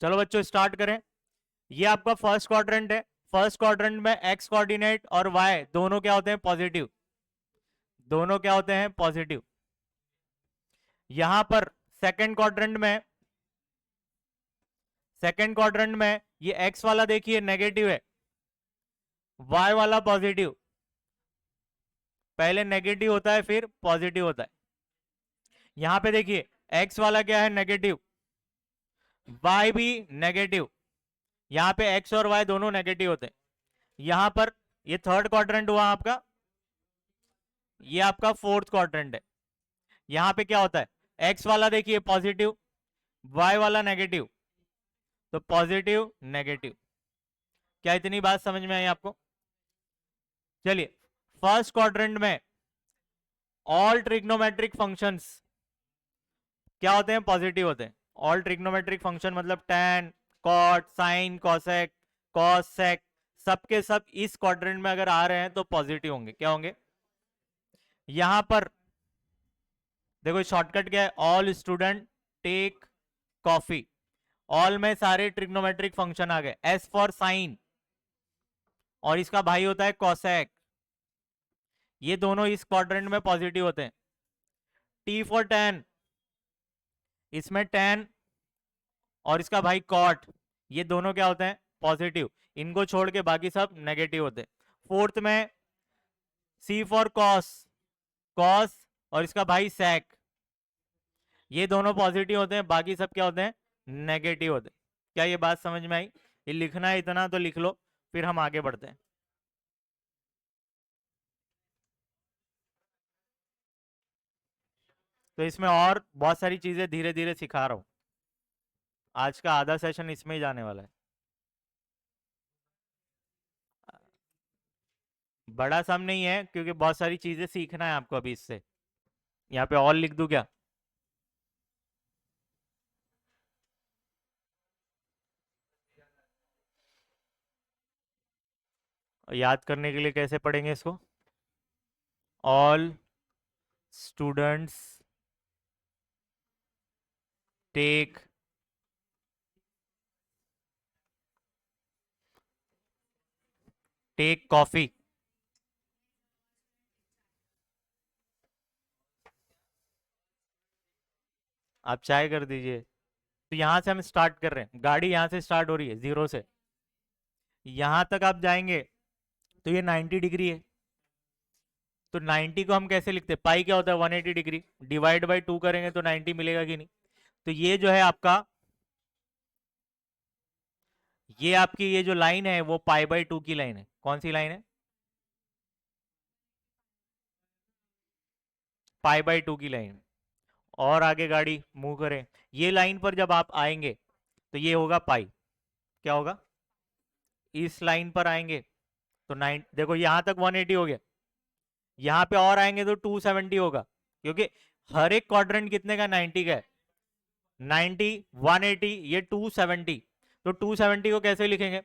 चलो बच्चों स्टार्ट करें। ये आपका फर्स्ट क्वाड्रेंट है। फर्स्ट क्वाड्रेंट में एक्स कोऑर्डिनेट और वाई दोनों क्या होते हैं? पॉजिटिव। दोनों क्या होते हैं? पॉजिटिव। यहां पर सेकंड क्वाड्रेंट में, सेकंड क्वाड्रेंट में ये एक्स वाला देखिए नेगेटिव है, वाई वाला पॉजिटिव। पहले नेगेटिव होता है फिर पॉजिटिव होता है। यहां पे देखिए एक्स वाला क्या है? नेगेटिव, वाई भी नेगेटिव। यहां पे एक्स और वाई दोनों नेगेटिव होते हैं। यहां पर ये थर्ड क्वाड्रेंट हुआ आपका, ये आपका फोर्थ क्वाड्रेंट है। यहां पे क्या होता है? एक्स वाला देखिए पॉजिटिव, वाई वाला नेगेटिव, तो पॉजिटिव नेगेटिव। क्या इतनी बात समझ में आई आपको? चलिए, फर्स्ट क्वाड्रेंट में ऑल ट्रिग्नोमेट्रिक फंक्शंस क्या होते हैं? पॉजिटिव होते हैं। ऑल ट्रिग्नोमेट्रिक फंक्शन मतलब tan, cot, sin, cosec, cos, sec, सबके सब इस क्वाड्रेंट में अगर आ रहे हैं तो पॉजिटिव होंगे। क्या होंगे? यहां पर देखो शॉर्टकट क्या है? All student take coffee. All में सारे ट्रिग्नोमेट्रिक फंक्शन आ गए। एस फॉर साइन, और इसका भाई होता है कॉसेक। ये दोनों इस क्वाड्रेंट में पॉजिटिव होते हैं। टी फॉर टैन, इसमें टैन और इसका भाई कॉट, ये दोनों क्या होते हैं? पॉजिटिव। इनको छोड़ के बाकी सब नेगेटिव होते हैं। फोर्थ में सी फॉर कॉस, कॉस और इसका भाई सेक, ये दोनों पॉजिटिव होते हैं, बाकी सब क्या होते हैं? नेगेटिव होते हैं। क्या ये बात समझ में आई? ये लिखना है इतना तो लिख लो, फिर हम आगे बढ़ते हैं। तो इसमें और बहुत सारी चीजें धीरे धीरे सिखा रहा हूं। आज का आधा सेशन इसमें ही जाने वाला है। बड़ा सम नहीं है क्योंकि बहुत सारी चीजें सीखना है आपको अभी इससे। यहाँ पे और लिख दूं क्या? याद करने के लिए कैसे पढ़ेंगे इसको? All students take take coffee. आप चाय कर दीजिए। तो यहां से हम स्टार्ट कर रहे हैं, गाड़ी यहां से स्टार्ट हो रही है जीरो से, यहां तक आप जाएंगे तो ये 90 डिग्री है। तो 90 को हम कैसे लिखते हैं? पाई क्या होता है? 180 डिग्री। डिवाइड बाई 2 करेंगे तो 90 मिलेगा कि नहीं? तो ये जो है आपका, ये आपकी ये जो लाइन है वो पाई बाई 2 की लाइन है। कौन सी लाइन है? पाई बाई 2 की लाइन। और आगे गाड़ी मूव करें, ये लाइन पर जब आप आएंगे तो ये होगा पाई। क्या होगा? इस लाइन पर आएंगे तो 9, देखो यहां तक 180 हो गया, यहां पे और आएंगे तो 270 होगा, क्योंकि हर एक क्वाड्रेंट कितने का? 90 का है। 90, 180, ये 270। तो 270 को कैसे लिखेंगे?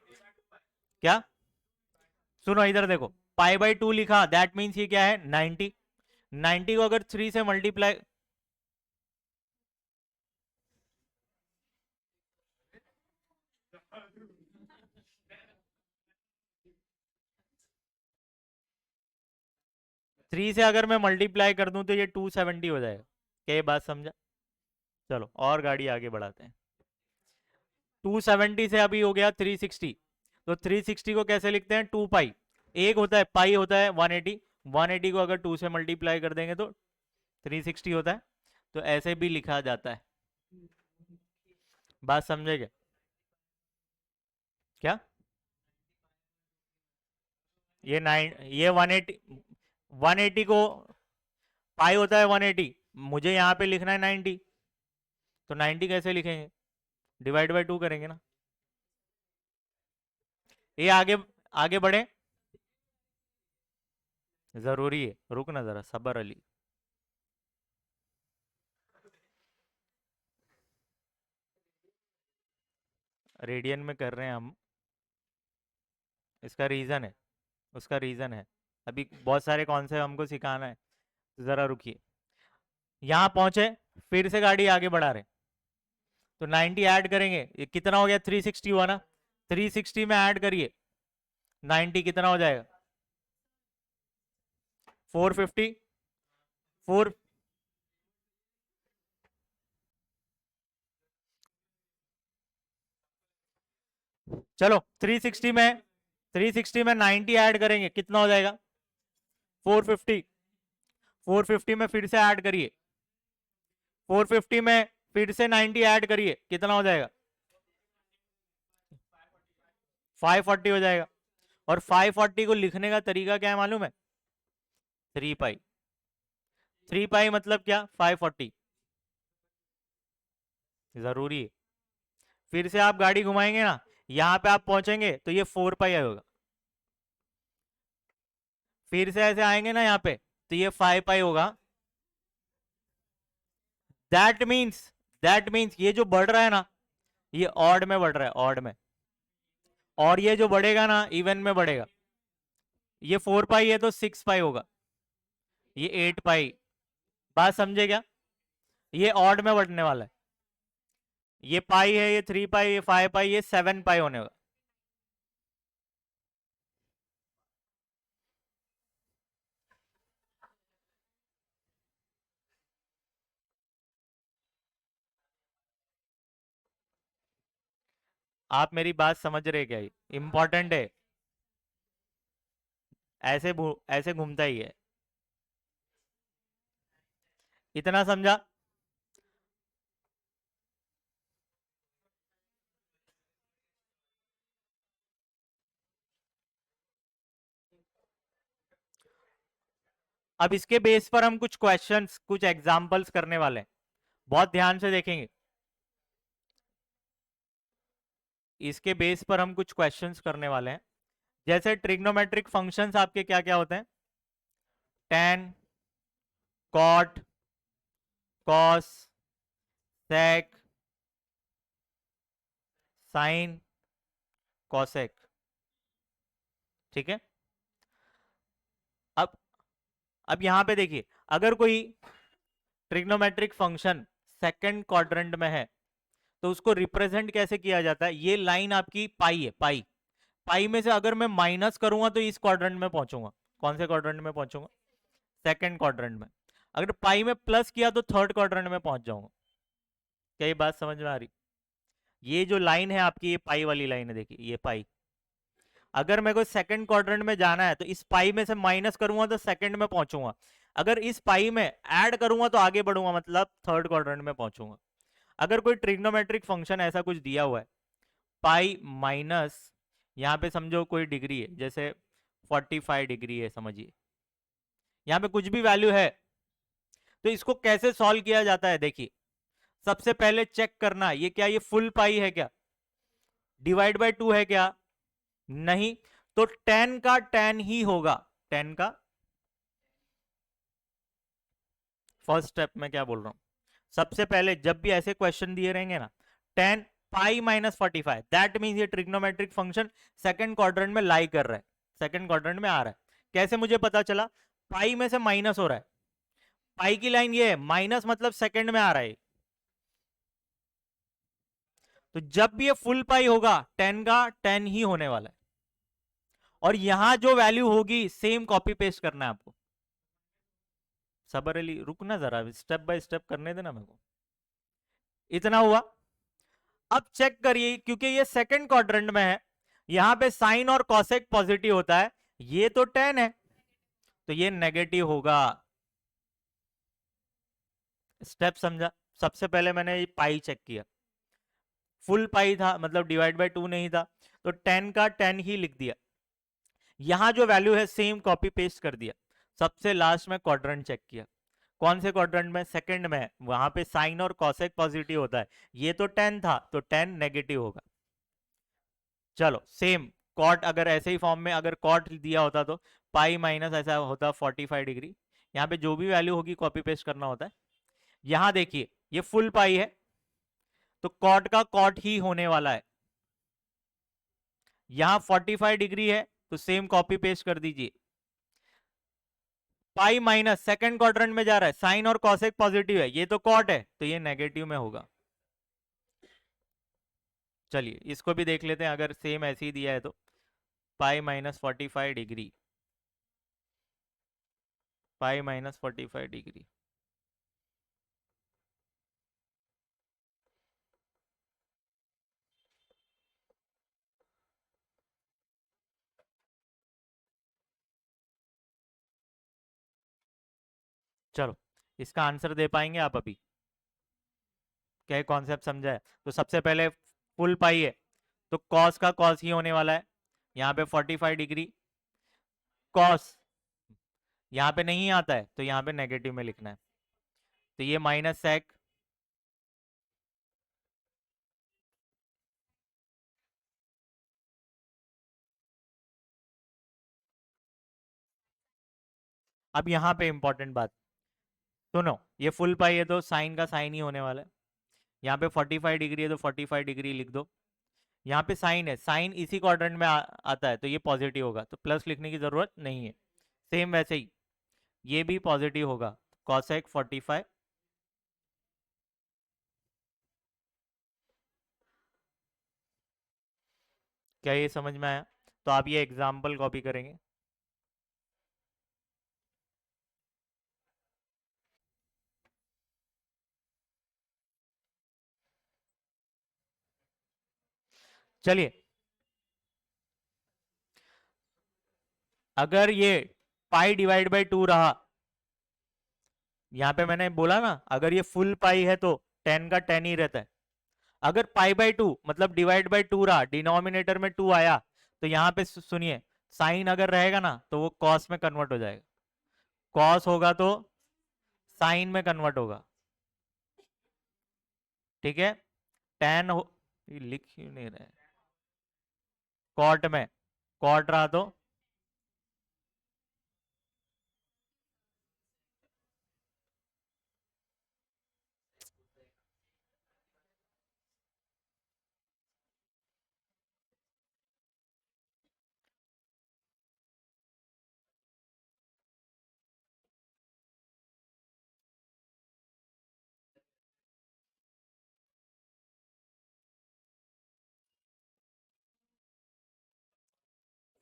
क्या? सुनो इधर देखो, पाई बाई 2 लिखा, दैट मीन्स ये क्या है? 90। 90 को अगर 3 से मल्टीप्लाई, 3 से अगर मैं मल्टीप्लाई कर दूं तो ये 270 हो जाएगा। क्या ये बात समझा? चलो और गाड़ी आगे बढ़ाते हैं। 270 से अभी हो गया 360, तो 360 को कैसे लिखते हैं? 2 पाई। एक होता है पाई, होता है 180, 180 को अगर 2 से मल्टीप्लाई कर देंगे तो 360 होता है। तो ऐसे भी लिखा जाता है। बात समझेगा? क्या? ये 180, 180 को पाई होता है 180, मुझे यहाँ पे लिखना है 90, तो 90 कैसे लिखेंगे? डिवाइड बाई 2 करेंगे ना। ये आगे आगे बढ़े, जरूरी है, रुक ना जरा, सबर अली। रेडियन में कर रहे हैं हम, इसका रीजन है, उसका रीजन है। अभी बहुत सारे कॉन्सेप्ट हमको सिखाना है, तो जरा रुकिए। यहां पहुंचे, फिर से गाड़ी आगे बढ़ा रहे, तो 90 ऐड करेंगे, ये कितना हो गया, 360 हुआ ना, 360 में ऐड करिए 90, कितना हो जाएगा, 450, 4, चलो 360 में 90 ऐड करेंगे, कितना हो जाएगा, 450, 450 में फिर से ऐड करिए, 450 में फिर से 90 ऐड करिए, कितना हो जाएगा, 540 हो जाएगा। और 540 को लिखने का तरीका क्या है मालूम है, 3 पाई, 3 पाई मतलब क्या, 540, जरूरी है। फिर से आप गाड़ी घुमाएंगे ना, यहां पे आप पहुंचेंगे तो ये 4 पाई होगा, फिर से ऐसे आएंगे ना यहाँ पे तो ये 5 पाई होगा। दैट मीन्स दैट मीन्स ये जो बढ़ रहा है ना, ये ऑड में बढ़ रहा है, ऑड में, और ये जो बढ़ेगा ना इवन में बढ़ेगा। ये 4 पाई है तो 6 पाई होगा, ये 8 पाई। बात समझे क्या, ये ऑड में बढ़ने वाला है, ये पाई है, ये 3 पाई, ये 5 पाई, ये 7 पाई होने वाला। आप मेरी बात समझ रहे क्या, ये इंपॉर्टेंट है, ऐसे ऐसे घूमता ही है, इतना समझा। अब इसके बेस पर हम कुछ क्वेश्चंस, कुछ एग्जांपल्स करने वाले हैं, बहुत ध्यान से देखेंगे। इसके बेस पर हम कुछ क्वेश्चंस करने वाले हैं, जैसे ट्रिग्नोमेट्रिक फंक्शंस आपके क्या क्या होते हैं, tan, cot, cos, sec, sin, cosec, ठीक है। अब अब यहां पे देखिए, अगर कोई ट्रिग्नोमेट्रिक फंक्शन सेकंड क्वाड्रेंट में है तो उसको रिप्रेजेंट कैसे किया जाता है, ये लाइन आपकी पाई है, पाई, पाई में से अगर मैं माइनस करूंगा तो इस क्वाड्रेंट में पहुंचूंगा, कौन से क्वाड्रेंट में पहुंचूंगा, सेकंड क्वाड्रेंट में। अगर पाई में प्लस किया तो थर्ड क्वाड्रेंट में पहुंच जाऊंगा। क्या ये बात समझ में आ रही, ये जो लाइन है आपकी, ये पाई वाली लाइन है, देखिए ये पाई, अगर मेरे को सेकंड क्वाड्रेंट में जाना है तो इस पाई में से माइनस करूंगा तो सेकंड में पहुंचूंगा, अगर इस पाई में ऐड करूंगा तो आगे बढ़ूंगा, मतलब थर्ड क्वाड्रेंट में पहुंचूंगा। अगर कोई ट्रिग्नोमेट्रिक फंक्शन ऐसा कुछ दिया हुआ है, पाई माइनस, यहाँ पे समझो कोई डिग्री है, जैसे 45 डिग्री है समझिए, यहाँ पे कुछ भी वैल्यू है, तो इसको कैसे सॉल्व किया जाता है, देखिए सबसे पहले चेक करना, ये क्या, ये फुल पाई है क्या, डिवाइड बाय 2 है क्या, नहीं, तो 10 का 10 ही होगा, 10 का, फर्स्ट स्टेप में क्या बोल रहा हूं, सबसे पहले जब भी ऐसे क्वेश्चन दिए रहेंगे ना, 10 पाई माइनस 45, दैट मीन्स ये ट्रिग्नोमेट्रिक फंक्शन सेकंड क्वाड्रेंट में लाई कर रहा है, सेकंड क्वाड्रेंट में आ रहा है। कैसे मुझे पता चला, पाई में से माइनस हो रहा है, पाई की लाइन ये है, माइनस मतलब सेकंड में आ रहा है, तो जब भी ये फुल पाई होगा 10 का 10 ही होने वाला है, और यहां जो वैल्यू होगी सेम कॉपी पेस्ट करना है आपको। सबर अली रुकना जरा, स्टेप बाय स्टेप करने देना मेरे को, इतना हुआ। अब चेक करिए, क्योंकि ये सेकंड क्वाड्रेंट में है, यहां पे साइन और कॉसेक पॉजिटिव होता है, ये तो 10 है तो ये नेगेटिव होगा। स्टेप समझा, सबसे पहले मैंने ये पाई चेक किया, फुल पाई था मतलब डिवाइड बाय 2 नहीं था, तो 10 का 10 ही लिख दिया, यहां जो वैल्यू है सेम कॉपी पेस्ट कर दिया। सबसे लास्ट में क्वाड्रेंट चेक किया, कौन से क्वाड्रेंट में, सेकंड में, वहां पे साइन और कॉसेक पॉजिटिव होता है, ये तो 10 था तो 10 नेगेटिव होगा। चलो सेम कॉट, अगर ऐसे ही फॉर्म में अगर कॉट दिया होता तो पाई माइनस ऐसा होता 45 डिग्री, यहाँ पे जो भी वैल्यू होगी कॉपी पेस्ट करना होता है। यहां देखिए ये फुल पाई है तो कॉट का कॉट ही होने वाला है, यहां 45 डिग्री है तो सेम कॉपी पेस्ट कर दीजिए। पाई माइनस सेकंड क्वाड्रेंट में जा रहा है, साइन और कॉसेक पॉजिटिव है, ये तो कॉट है तो ये नेगेटिव में होगा। चलिए इसको भी देख लेते हैं, अगर सेम ऐसे ही दिया है तो π - 45 डिग्री, π - 45 डिग्री। चलो इसका आंसर दे पाएंगे आप अभी? क्या कॉन्सेप्ट समझा है? तो सबसे पहले फुल पाई है तो कॉस का कॉस ही होने वाला है, यहाँ पे 45 डिग्री कॉस, यहाँ पे नहीं आता है तो यहाँ पे नेगेटिव में लिखना है, तो ये माइनस सेक, अब यहाँ पे इंपॉर्टेंट बात सुनो, ये फुल पाई है तो साइन का साइन ही होने वाला है, यहाँ पे 45 डिग्री है तो 45 डिग्री लिख दो, यहाँ पे साइन है, साइन इसी क्वाड्रेंट में आता है तो ये पॉजिटिव होगा, तो प्लस लिखने की जरूरत नहीं है। सेम वैसे ही ये भी पॉजिटिव होगा, कॉसेक 45। क्या ये समझ में आया? तो आप ये एग्जाम्पल कॉपी करेंगे। चलिए अगर ये π/2 रहा, यहाँ पे मैंने बोला ना अगर ये फुल पाई है तो टेन का टेन ही रहता है, अगर π/2 मतलब डिवाइड बाय 2 रहा, डिनोमिनेटर में 2 आया, तो यहाँ पे सुनिए साइन अगर रहेगा ना तो वो कॉस में कन्वर्ट हो जाएगा, कॉस होगा तो साइन में कन्वर्ट होगा, ठीक है। टेन हो, ये लिख क्यों नहीं रहे, कॉट में कॉट रहा तो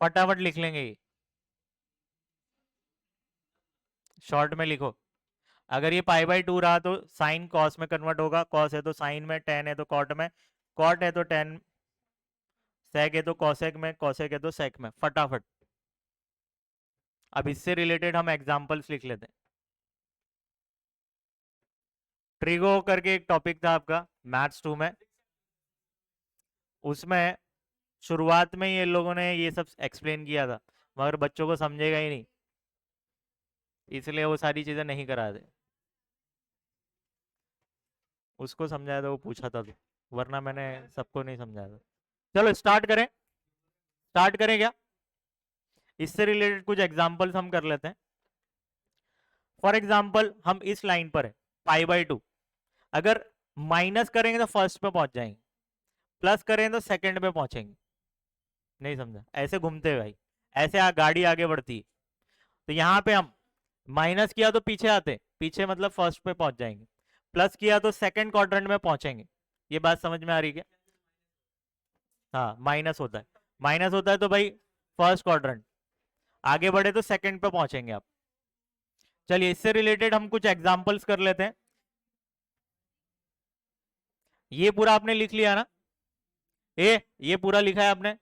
फटाफट लिख लेंगे ये, शॉर्ट में लिखो। अगर ये π/2 रहा तो साइन कॉस में कन्वर्ट होगा, कॉस है तो साइन में, टेन है तो कॉट में, कॉट है तो टेन, सेक है तो कॉसेक में, कॉसेक है तो सेक में, फटाफट। अब इससे रिलेटेड हम एग्जांपल्स लिख लेते हैं। ट्रिगो करके एक टॉपिक था आपका मैथ्स 2 में, उसमें शुरुआत में ये लोगों ने ये सब एक्सप्लेन किया था, मगर बच्चों को समझेगा ही नहीं, इसलिए वो सारी चीजें नहीं कराते, उसको समझाया था वो पूछा था तो, वरना मैंने सबको नहीं समझाया था। चलो स्टार्ट करें, स्टार्ट करें क्या? इससे रिलेटेड कुछ एग्जांपल्स हम कर लेते हैं। फॉर एग्जांपल हम इस लाइन पर है π/2, अगर माइनस करेंगे तो फर्स्ट पे पहुंच जाएंगे, प्लस करेंगे तो सेकंड पे पहुंचेंगे, नहीं समझा? ऐसे घूमते हैं भाई, ऐसे गाड़ी आगे बढ़ती है, तो यहाँ पे हम माइनस किया तो पीछे आते, पीछे मतलब फर्स्ट पे पहुंच जाएंगे, प्लस किया तो सेकंड क्वाड्रेंट में पहुंचेंगे। ये बात समझ में आ रही है क्या? हाँ माइनस होता है, माइनस होता है तो भाई फर्स्ट क्वाड्रेंट, आगे बढ़े तो सेकंड पे पहुंचेंगे आप। चलिए इससे रिलेटेड हम कुछ एग्जांपल्स कर लेते हैं। ये पूरा आपने लिख लिया ना, ये पूरा लिखा है आपने?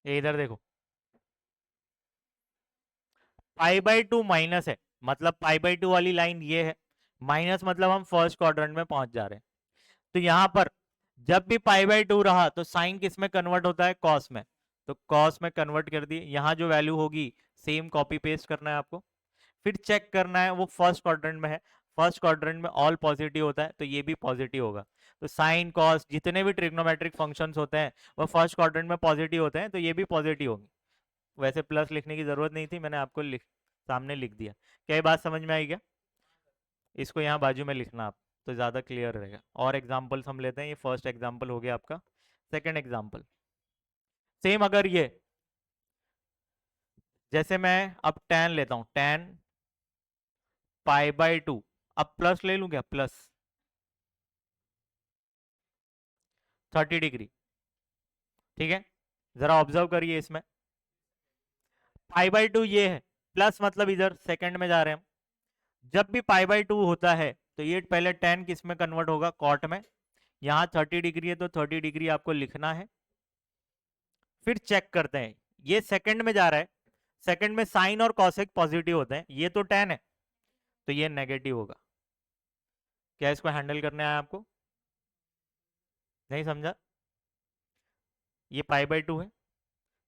ये इधर देखो, π/2 माइनस है, मतलब π/2 वाली लाइन ये है, माइनस मतलब हम फर्स्ट क्वाड्रेंट में पहुंच जा रहे हैं, तो यहां पर जब भी π/2 रहा तो साइन किस में कन्वर्ट होता है? कॉस में, तो कॉस में कन्वर्ट कर दिए, यहां जो वैल्यू होगी सेम कॉपी पेस्ट करना है आपको। फिर चेक करना है वो फर्स्ट क्वाड्रेंट में है, फर्स्ट क्वाड्रेंट में ऑल पॉजिटिव होता है तो ये भी पॉजिटिव होगा। तो साइन कॉस जितने भी ट्रिग्नोमेट्रिक फंक्शंस होते हैं वो फर्स्ट क्वाड्रेंट में पॉजिटिव होते हैं तो ये भी पॉजिटिव होंगे। वैसे प्लस लिखने की जरूरत नहीं थी, मैंने आपको सामने लिख दिया। क्या ये बात समझ में आई क्या? इसको यहाँ बाजू में लिखना आप, तो ज़्यादा क्लियर रहेगा। और एग्जाम्पल्स हम लेते हैं, ये फर्स्ट एग्जाम्पल हो गया आपका। सेकेंड एग्जाम्पल सेम, अगर ये जैसे मैं अब tan लेता हूँ, tan π/2, अब प्लस ले लूँ क्या, प्लस 30 डिग्री, ठीक है। जरा ऑब्जर्व करिए इसमें π/2 ये है, प्लस मतलब इधर सेकंड में जा रहे हैं हम। जब भी π/2 होता है तो ये पहले tan किस में कन्वर्ट होगा, कॉट में। यहाँ 30 डिग्री है तो 30 डिग्री आपको लिखना है। फिर चेक करते हैं, ये सेकंड में जा रहा है, सेकंड में साइन और कॉसेक पॉजिटिव होते हैं, ये तो tan है तो ये नेगेटिव होगा। क्या इसको हैंडल करने आया आपको? नहीं समझा? ये π/2 है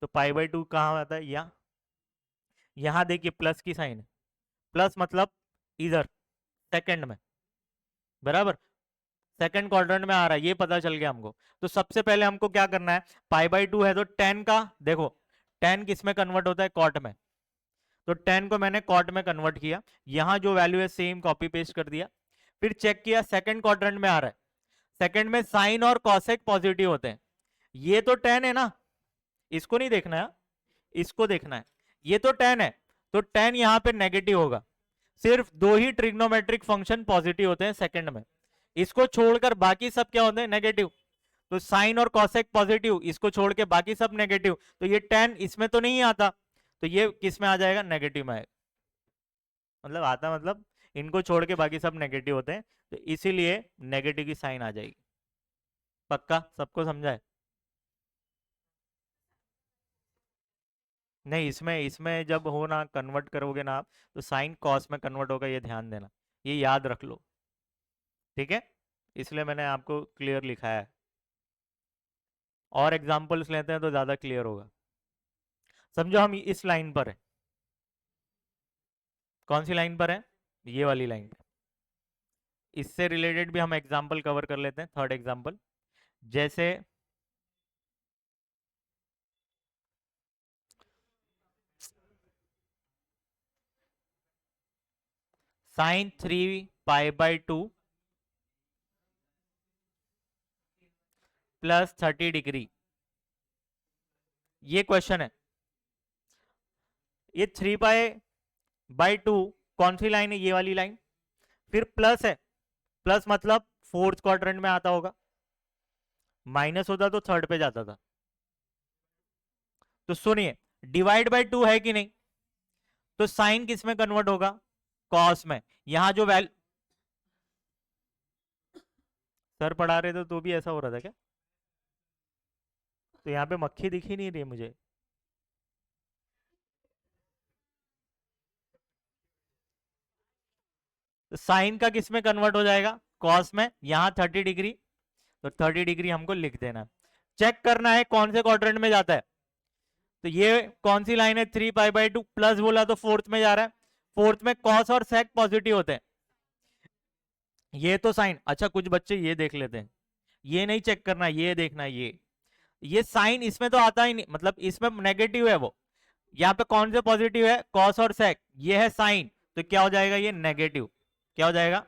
तो π/2 कहाँ आता है, यहाँ। यहाँ देखिए प्लस की साइन है, प्लस मतलब इधर सेकंड में, बराबर सेकंड क्वाड्रेंट में आ रहा है, ये पता चल गया हमको। तो सबसे पहले हमको क्या करना है, π/2 है तो tan का देखो, tan किस में कन्वर्ट होता है, कॉट में। तो tan को मैंने कॉट में कन्वर्ट किया, यहां जो वैल्यू है सेम कॉपी पेस्ट कर दिया। फिर चेक किया सेकंड क्वाड्रेंट में आ रहा है, सेकंड में साइन और कॉसेक पॉजिटिव होते हैं, ये तो tan है ना, इसको नहीं देखना है, इसको देखना है। ये तो tan है तो tan यहां पे नेगेटिव होगा। सिर्फ दो ही ट्रिग्नोमेट्रिक फंक्शन पॉजिटिव होते हैं सेकंड में, इसको छोड़कर बाकी सब क्या होते हैं, नेगेटिव। तो साइन और कॉसेक पॉजिटिव, इसको छोड़ के बाकी सब नेगेटिव, तो ये tan इसमें तो नहीं आता, तो ये किस में आ जाएगा, नेगेटिव में आएगा। मतलब आता मतलब इनको छोड़ के बाकी सब नेगेटिव होते हैं, तो इसीलिए नेगेटिव की साइन आ जाएगी। पक्का सबको समझा है? नहीं, इसमें इसमें जब हो ना कन्वर्ट करोगे ना आप, तो साइन कॉस में कन्वर्ट होगा, ये ध्यान देना, ये याद रख लो, ठीक है। इसलिए मैंने आपको क्लियर लिखा है। और एग्जांपल्स लेते हैं तो ज़्यादा क्लियर होगा। समझो हम इस लाइन पर है, कौन सी लाइन पर है, ये वाली लाइन पर। इससे रिलेटेड भी हम एग्जांपल कवर कर लेते हैं, थर्ड एग्जांपल। जैसे sin3π/2 प्लस 30 डिग्री, ये क्वेश्चन है। ये 3π/2 कौन सी लाइन है, ये वाली लाइन। फिर प्लस है, प्लस मतलब फोर्थ क्वाड्रेंट में आता होगा, माइनस होता तो थर्ड पे जाता था। तो सुनिए, डिवाइड/2 है कि नहीं, तो साइन किस में कन्वर्ट होगा, कॉस में। यहां जो वैल्यू सर पढ़ा रहे थे तो भी ऐसा हो रहा था क्या? तो यहाँ पे मक्खी दिख ही नहीं रही मुझे। तो साइन का किस में कन्वर्ट हो जाएगा, कॉस में। यहां 30 डिग्री, तो 30 डिग्री हमको लिख देना। चेक करना है कौन से क्वाड्रेंट में जाता है, तो ये कौन सी लाइन है, 3π/2 प्लस बोला तो फोर्थ में जा रहा है, फोर्थ में कॉस और सेक पॉजिटिव होते हैं। ये तो साइन, अच्छा कुछ बच्चे ये देख लेते हैं, ये नहीं चेक करना, ये देखना, ये साइन इसमें तो आता ही नहीं, मतलब इसमें नेगेटिव है वो। यहाँ पे कौन से पॉजिटिव है, कॉस और सेक, ये है साइन, तो क्या हो जाएगा, ये नेगेटिव। क्या हो जाएगा,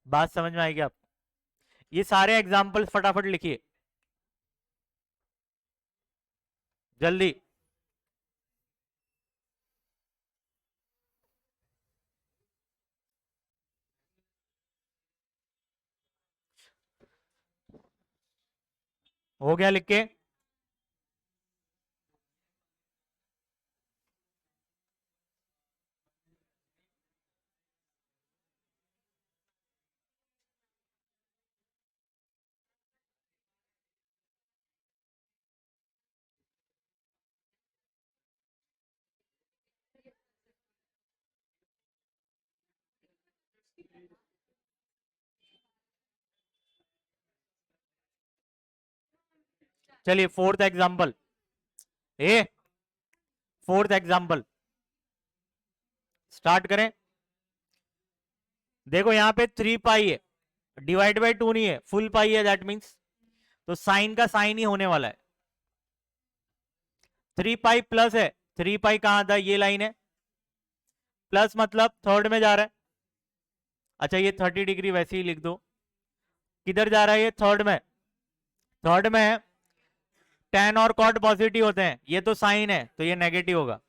बात समझ में आएगी आप? ये सारे एग्जाम्पल फटाफट लिखिए जल्दी। हो गया लिख के? चलिए फोर्थ एग्जाम्पल, ए फोर्थ एग्जाम्पल, स्टार्ट करें। देखो यहाँ पे 3 पाई है, डिवाइड बाई 2 नहीं है, फुल पाई है, दैट मीन्स तो साइन का साइन ही होने वाला है। 3 पाई प्लस है, 3 पाई कहां था, ये लाइन है, प्लस मतलब थर्ड में जा रहा है। अच्छा ये 30 डिग्री वैसे ही लिख दो, किधर जा रहा है ये, थर्ड में, थर्ड में है। टेन और कॉट पॉजिटिव होते हैं, ये तो साइन है तो ये नेगेटिव होगा।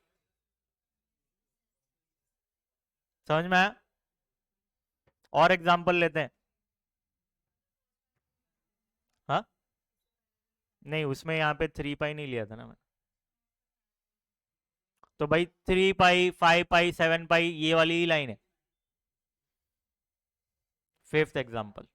समझ में आया? और एग्जांपल लेते हैं। हाँ नहीं, उसमें यहाँ पे 3 पाई नहीं लिया था ना मैं, तो भाई 3 पाई 5 पाई 7 पाई ये वाली ही लाइन है। फिफ्थ एग्जांपल,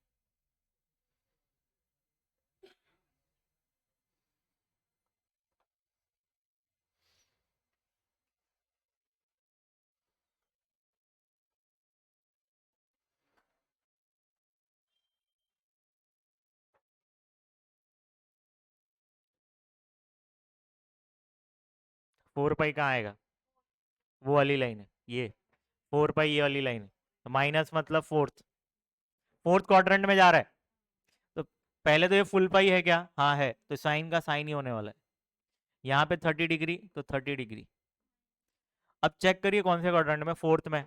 4 पाई कहाँ आएगा, वो वाली लाइन है ये, 4 पाई ये वाली लाइन है, माइनस मतलब फोर्थ, फोर्थ क्वाड्रेंट में जा रहा है। तो पहले तो ये फुल पाई है क्या, हाँ है, तो साइन का साइन ही होने वाला है। यहाँ पे 30 डिग्री तो 30 डिग्री। अब चेक करिए कौन से क्वाड्रेंट में, फोर्थ में,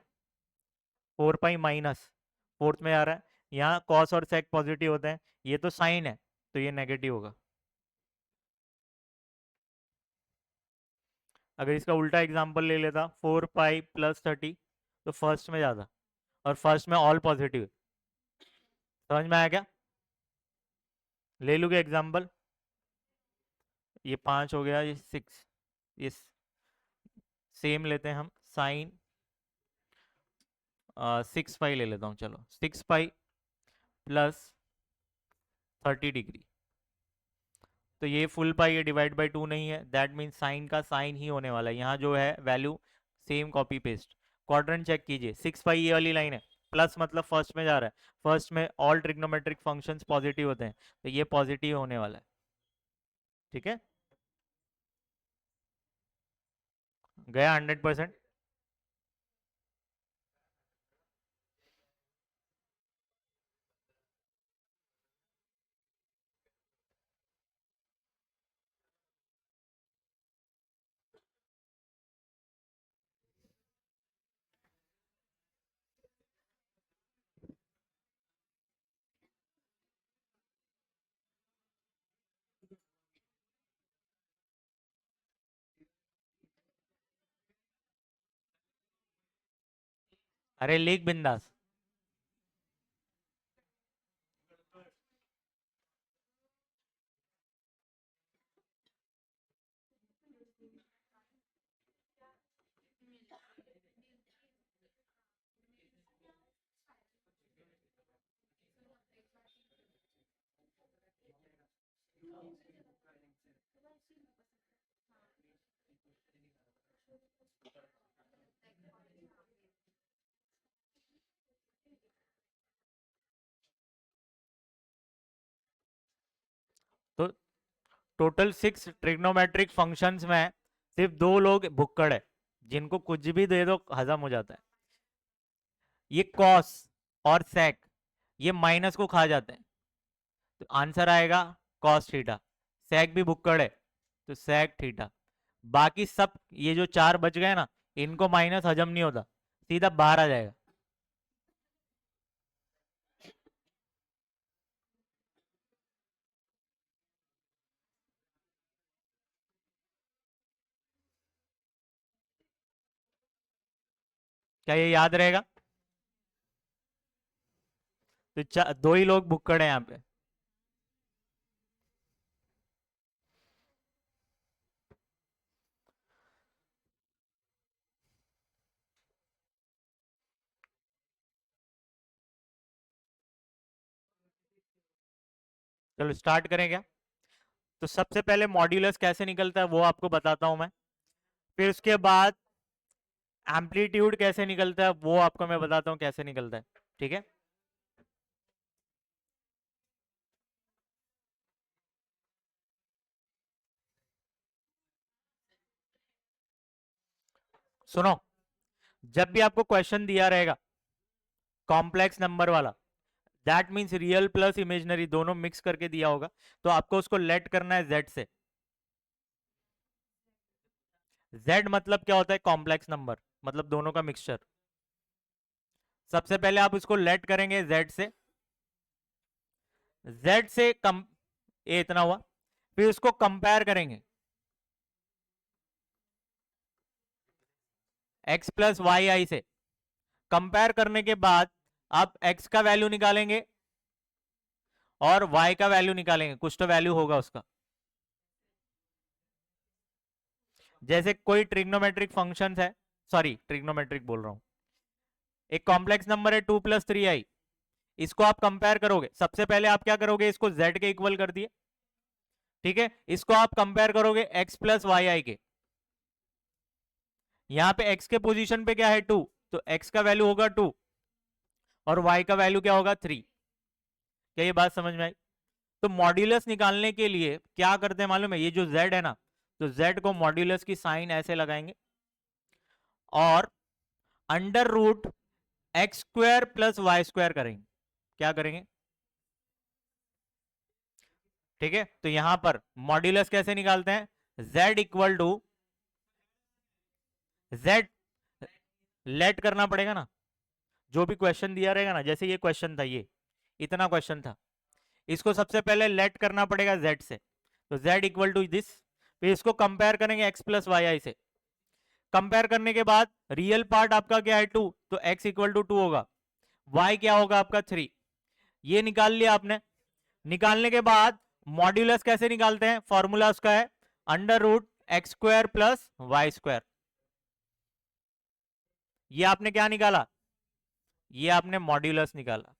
4 पाई माइनस फोर्थ में आ रहा है। यहाँ कॉस और सेक पॉजिटिव होते हैं, ये तो साइन है तो ये नेगेटिव होगा। अगर इसका उल्टा एग्जांपल ले लेता, 4 पाई प्लस 30, तो फर्स्ट में जाता, और फर्स्ट में ऑल पॉजिटिव। समझ में आया क्या? ले लूँगा एग्जांपल, ये 5 हो गया, ये 6, ये सेम लेते हैं हम, साइन 6 पाई ले लेता हूँ, चलो 6 पाई प्लस 30 डिग्री, तो ये फुल पाई है, डिवाइड बाई 2 नहीं है, दैट मीन्स साइन का साइन ही होने वाला है। यहाँ जो है value same copy paste. Quadrant check कीजिए, 6 पाई ये वाली लाइन है, प्लस मतलब फर्स्ट में जा रहा है, फर्स्ट में ऑल ट्रिग्नोमेट्रिक फंक्शंस पॉजिटिव होते हैं, तो ये पॉजिटिव होने वाला है। ठीक है, गया 100%। अरे लिख बिंदास। तो टोटल 6 ट्रिग्नोमेट्रिक फंक्शंस में सिर्फ 2 लोग भुक्कड़ है, जिनको कुछ भी दे दो हजम हो जाता है। ये कॉस और सेक, ये माइनस को खा जाते हैं, तो आंसर आएगा कॉस थीटा। सेक भी भुक्कड़ है तो सेक थीटा। बाकी सब ये जो 4 बच गए ना, इनको माइनस हजम नहीं होता, सीधा बाहर आ जाएगा। क्या ये याद रहेगा? तो 2 ही लोग भुक्कड़ है यहाँ पे। चलो स्टार्ट करें क्या? तो सबसे पहले मॉड्यूलस कैसे निकलता है वो आपको बताता हूं मैं, फिर उसके बाद एम्पलीट्यूड कैसे निकलता है वो आपको मैं बताता हूँ कैसे निकलता है। ठीक है, सुनो। जब भी आपको क्वेश्चन दिया रहेगा कॉम्प्लेक्स नंबर वाला, that means real plus imaginary दोनों मिक्स करके दिया होगा, तो आपको उसको लेट करना है जेड से। जेड मतलब क्या होता है? कॉम्प्लेक्स नंबर, मतलब दोनों का मिक्सचर। सबसे पहले आप उसको लेट करेंगे जेड से, जेड से कम, ये इतना हुआ, फिर उसको कंपेयर करेंगे x प्लस वाई आई से। कंपेयर करने के बाद आप x का वैल्यू निकालेंगे और y का वैल्यू निकालेंगे, कुछ तो वैल्यू होगा उसका। जैसे कोई ट्रिग्नोमेट्रिक फंक्शन है, सॉरी ट्रिग्नोमेट्रिक बोल रहा हूं, एक कॉम्प्लेक्स नंबर है 2 + 3i, इसको आप कंपेयर करोगे, सबसे पहले आप क्या करोगे, इसको z के इक्वल कर दिए, ठीक है, इसको आप कंपेयर करोगे x प्लस वाई आई के। यहां पे x के पोजीशन पे क्या है 2, तो x का वैल्यू होगा 2 और y का वैल्यू क्या होगा 3। क्या ये बात समझ में आई? तो मॉड्यूलस निकालने के लिए क्या करते हैं मालूम है, ये जो z है ना, तो z को मॉड्यूलस की साइन ऐसे लगाएंगे और अंडर रूट x² + y² करेंगे। क्या करेंगे? ठीक है, तो यहां पर मॉड्यूलस कैसे निकालते हैं, z equal to z, let करना पड़ेगा ना, जो भी क्वेश्चन दिया रहेगा ना, जैसे ये क्वेश्चन था, ये इतना क्वेश्चन था, इसको सबसे पहले लेट करना पड़ेगा z से, तो z इक्वल टू दिस, फिर इसको कंपेयर करेंगे x प्लस वाई आई से। कंपेयर करने के बाद रियल पार्ट आपका क्या है 2, तो x इक्वल टू 2 होगा, y क्या होगा आपका 3। ये निकाल लिया आपने। निकालने के बाद मॉड्यूलस कैसे निकालते हैं, फॉर्मूला उसका है अंडर रूट x² + y²। ये आपने क्या निकाला, ये आपने मॉड्यूलस निकाला।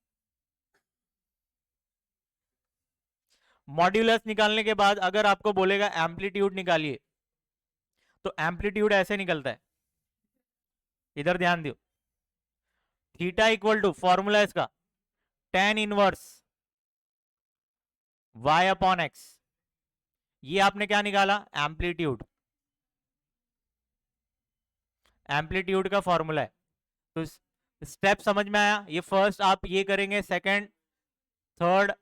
मॉड्यूलस निकालने के बाद अगर आपको बोलेगा एम्पलीट्यूड निकालिए, तो एम्पलीट्यूड ऐसे निकलता है, इधर ध्यान दो, थीटा इक्वल टू फॉर्मूला इसका tan inverse y upon x. ये आपने क्या निकाला, एम्पलीट्यूड, एम्पलीट्यूड का फॉर्मूला है। तो स्टेप समझ में आया? ये फर्स्ट आप ये करेंगे, second, third,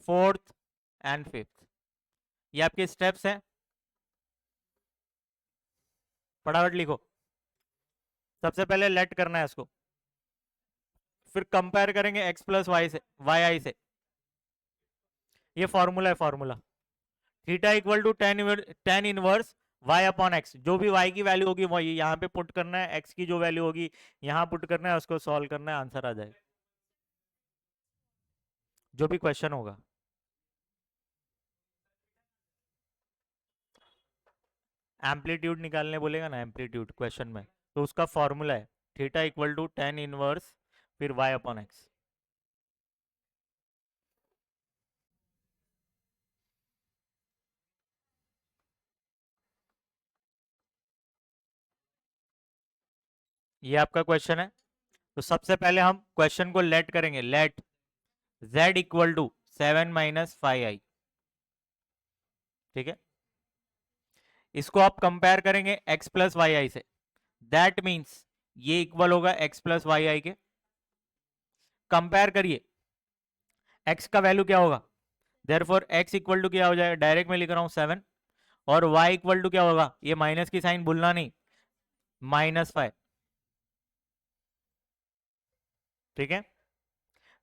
fourth and fifth, ये आपके स्टेप्स हैं। फटाफट लिखो। सबसे पहले लेट करना है इसको, फिर कंपेयर करेंगे x प्लस वाई से, वाई आई से। ये फॉर्मूला है, formula theta equal to tan inverse y upon x. जो भी y की वैल्यू होगी वही यहाँ पे पुट करना है, x की जो वैल्यू होगी यहाँ पुट करना है, उसको सॉल्व करना है, आंसर आ जाएगा, जो भी क्वेश्चन होगा। एम्पलीट्यूड निकालने बोलेगा ना, एम्पलीट्यूड क्वेश्चन में, तो उसका फॉर्मूला है theta equal to tan inverse फिर y अपॉन एक्स। ये आपका क्वेश्चन है। तो सबसे पहले हम क्वेश्चन को लेट करेंगे, let z equal to 7 - 5i, ठीक है, इसको आप कंपेयर करेंगे x प्लस वाई आई से, दैट मीन्स ये इक्वल होगा x प्लस वाई आई के। कंपेयर करिए, x का वैल्यू क्या होगा, देयरफॉर x इक्वल टू क्या हो जाएगा, डायरेक्ट में लिख रहा हूं 7, और y इक्वल टू क्या होगा, ये माइनस की साइन भूलना नहीं, -5, ठीक है।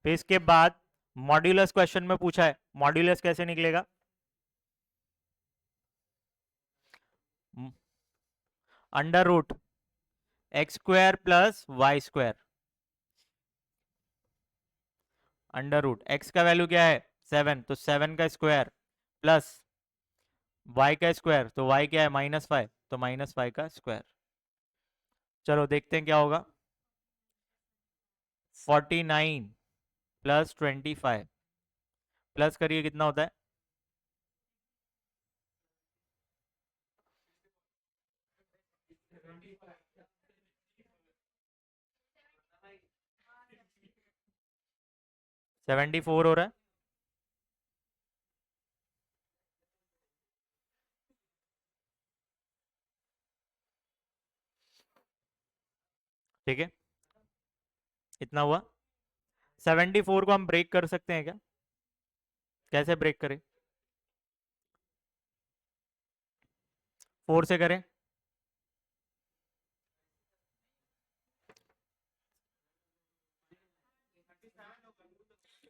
फिर इसके बाद मॉड्यूलस क्वेश्चन में पूछा है, मॉड्यूलस कैसे निकलेगा, under root x² + y², under root x का वैल्यू क्या है 7, तो 7 का स्क्वायर प्लस y का स्क्वायर, तो y क्या है -5, तो -5 का स्क्वायर। चलो देखते हैं क्या होगा, 49 + 25 प्लस करिए कितना होता है, 74 हो रहा है। ठीक है, इतना हुआ। 74 को हम ब्रेक कर सकते हैं क्या? कैसे ब्रेक करें? 4 से करें।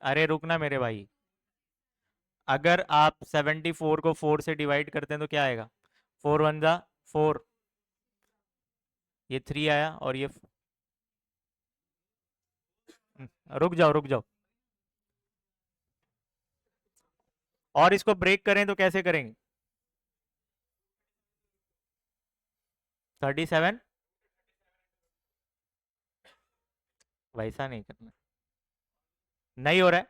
अरे रुकना मेरे भाई, अगर आप 74 को 4 से डिवाइड करते हैं तो क्या आएगा? 4 वन जा 4, ये 3 आया और ये रुक जाओ रुक जाओ, और इसको ब्रेक करें तो कैसे करेंगे? 37, वैसा नहीं करना, नहीं हो रहा है।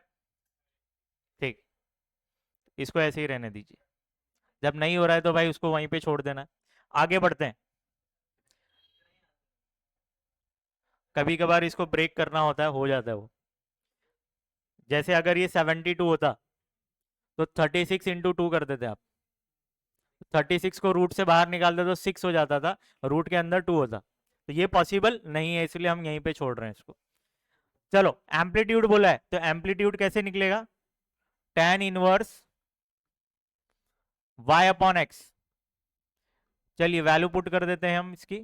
ठीक, इसको ऐसे ही रहने दीजिए। जब नहीं हो रहा है तो भाई उसको वहीं पे छोड़ देना। आगे बढ़ते हैं। कभी कभार इसको ब्रेक करना होता है, हो जाता है वो। जैसे अगर ये 72 होता तो 36 इंटू 2 कर देते आप। 36 को रूट से बाहर निकालते तो 6 हो जाता था, रूट के अंदर 2 होता। तो ये पॉसिबल नहीं है, इसलिए हम यहीं पे छोड़ रहे हैं इसको। चलो, एम्पलीट्यूड बोला है तो एम्पलीट्यूड कैसे निकलेगा? tan inverse y upon x. चलिए वैल्यू पुट कर देते हैं हम इसकी।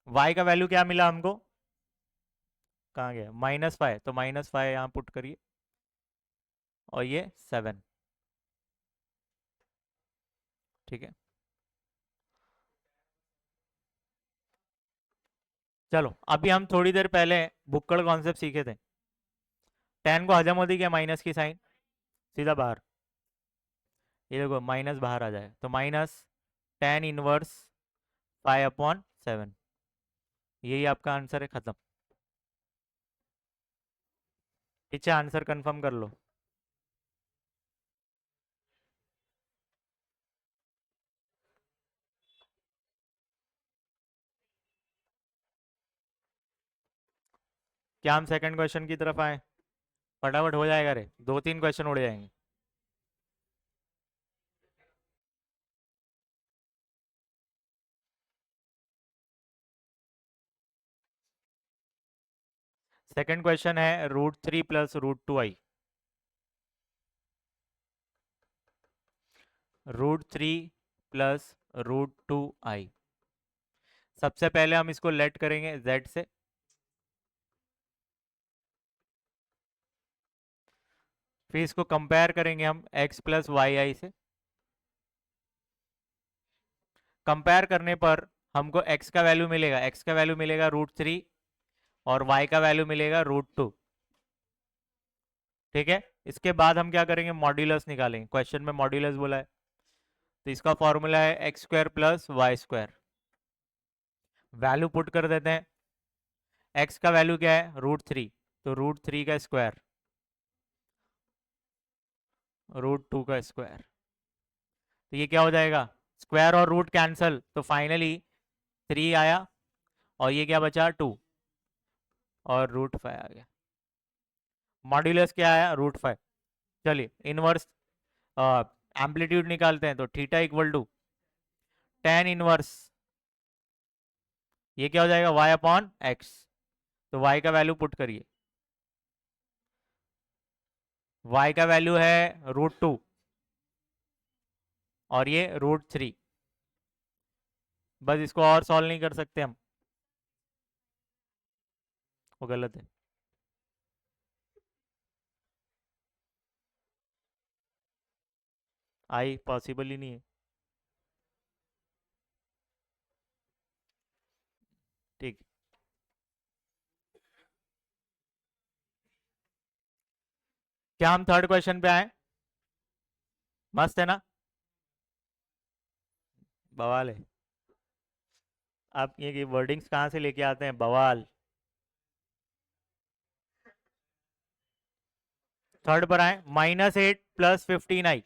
y का वैल्यू क्या मिला हमको? कहाँ गया? -5, तो -5 यहाँ पुट करिए, और ये 7। ठीक है, चलो अभी हम थोड़ी देर पहले बुक्कड़ कॉन्सेप्ट सीखे थे। tan को हजम होती क्या माइनस की साइन, सीधा बाहर। ये देखो माइनस बाहर आ जाए तो माइनस tan इनवर्स 5/7। यही आपका आंसर है, खत्म। पीछे आंसर कंफर्म कर लो। क्या हम सेकंड क्वेश्चन की तरफ आए? फटाफट हो जाएगा रे, 2-3 क्वेश्चन उड़ जाएंगे। सेकंड क्वेश्चन है √3 प्लस √2i। √3 plus √2i। सबसे पहले हम इसको लेट करेंगे z से। फिर इसको कंपेयर करेंगे हम x प्लस वाई आई से। कंपेयर करने पर हमको x का वैल्यू मिलेगा, √3, और y का वैल्यू मिलेगा √2। ठीक है, इसके बाद हम क्या करेंगे? मॉड्यूलस निकालेंगे, क्वेश्चन में मॉड्यूलस बोला है, तो इसका फॉर्मूला है x² plus y²। Value put कर देते हैं। x का वैल्यू क्या है? √3, तो √3 का स्क्वायर, √2 का स्क्वायर। तो ये क्या हो जाएगा? स्क्वायर और रूट कैंसल, तो फाइनली 3 आया, और ये क्या बचा? 2, और √5 आ गया। मॉड्यूलस क्या आया? √5। चलिए इनवर्स एम्पलीट्यूड निकालते हैं, तो theta equal to tan inverse, ये क्या हो जाएगा? y upon x. तो y का वैल्यू पुट करिए। y का वैल्यू है √2, और ये √3। बस इसको और सॉल्व नहीं कर सकते हम, वो गलत है। आई पॉसिबल ही नहीं है। ठीक, क्या हम थर्ड क्वेश्चन पे आए? मस्त है ना? बवाल है। आप ये वर्डिंग्स कहाँ से लेके आते हैं, बवाल। थर्ड पर आए, -8 प्लस 15i।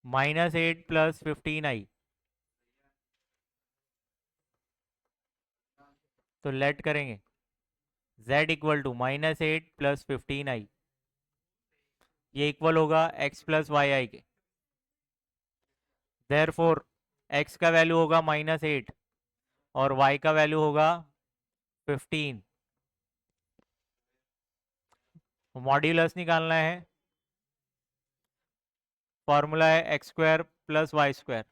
-8 प्लस 15i, तो लेट करेंगे z equal to -8 plus 15i। ये इक्वल होगा x प्लस वाई आई के। देयरफॉर x का वैल्यू होगा -8 और y का वैल्यू होगा 15। मॉड्यूलस निकालना है, फॉर्मूला है x² + y²।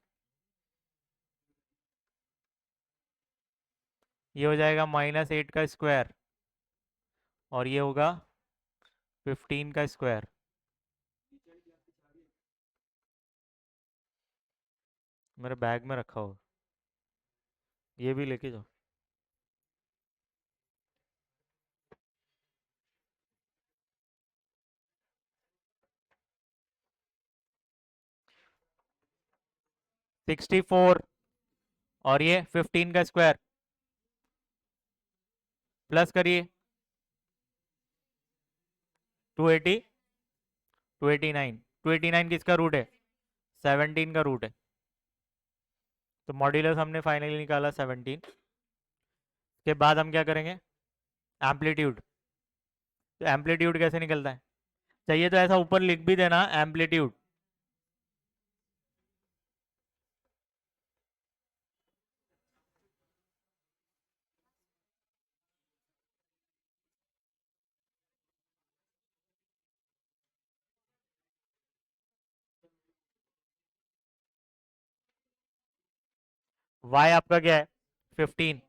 ये हो जाएगा -8 का स्क्वायर और ये होगा 15 का स्क्वायर। मेरे बैग में रखा हो, ये भी लेके जाओ। सिक्सटी फोर और ये 15 का स्क्वायर प्लस करिए 280, 289। 289 किसका रूट है? 17 का रूट है। तो मॉड्यूलस हमने फाइनली निकाला 17। के बाद हम क्या करेंगे? एम्पलीट्यूड। तो एम्पलीट्यूड कैसे निकलता है? चाहिए तो ऐसा ऊपर लिख भी देना, एम्पलीट्यूड। y आपका क्या है? 15।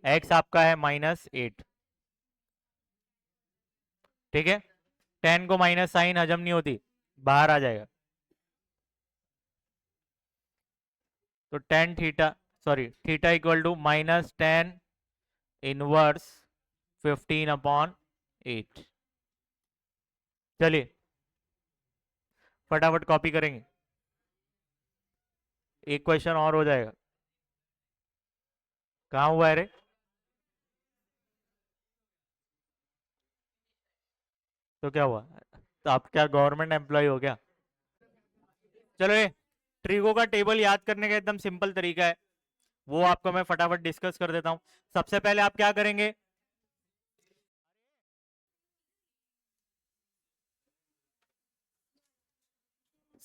x आपका है -8। ठीक है, 10 को माइनस साइन हजम नहीं होती, बाहर आ जाएगा। तो tan theta, sorry theta equal to -10 inverse 15/8। चलिए फटाफट कॉपी करेंगे, एक क्वेश्चन और हो जाएगा। कहाँ हुआ है रे? तो क्या हुआ? तो आप क्या गवर्नमेंट एम्प्लॉय हो क्या? चलो ये ट्रिगो का टेबल याद करने का एकदम सिंपल तरीका है, वो आपको मैं फटाफट डिस्कस कर देता हूं। सबसे पहले आप क्या करेंगे?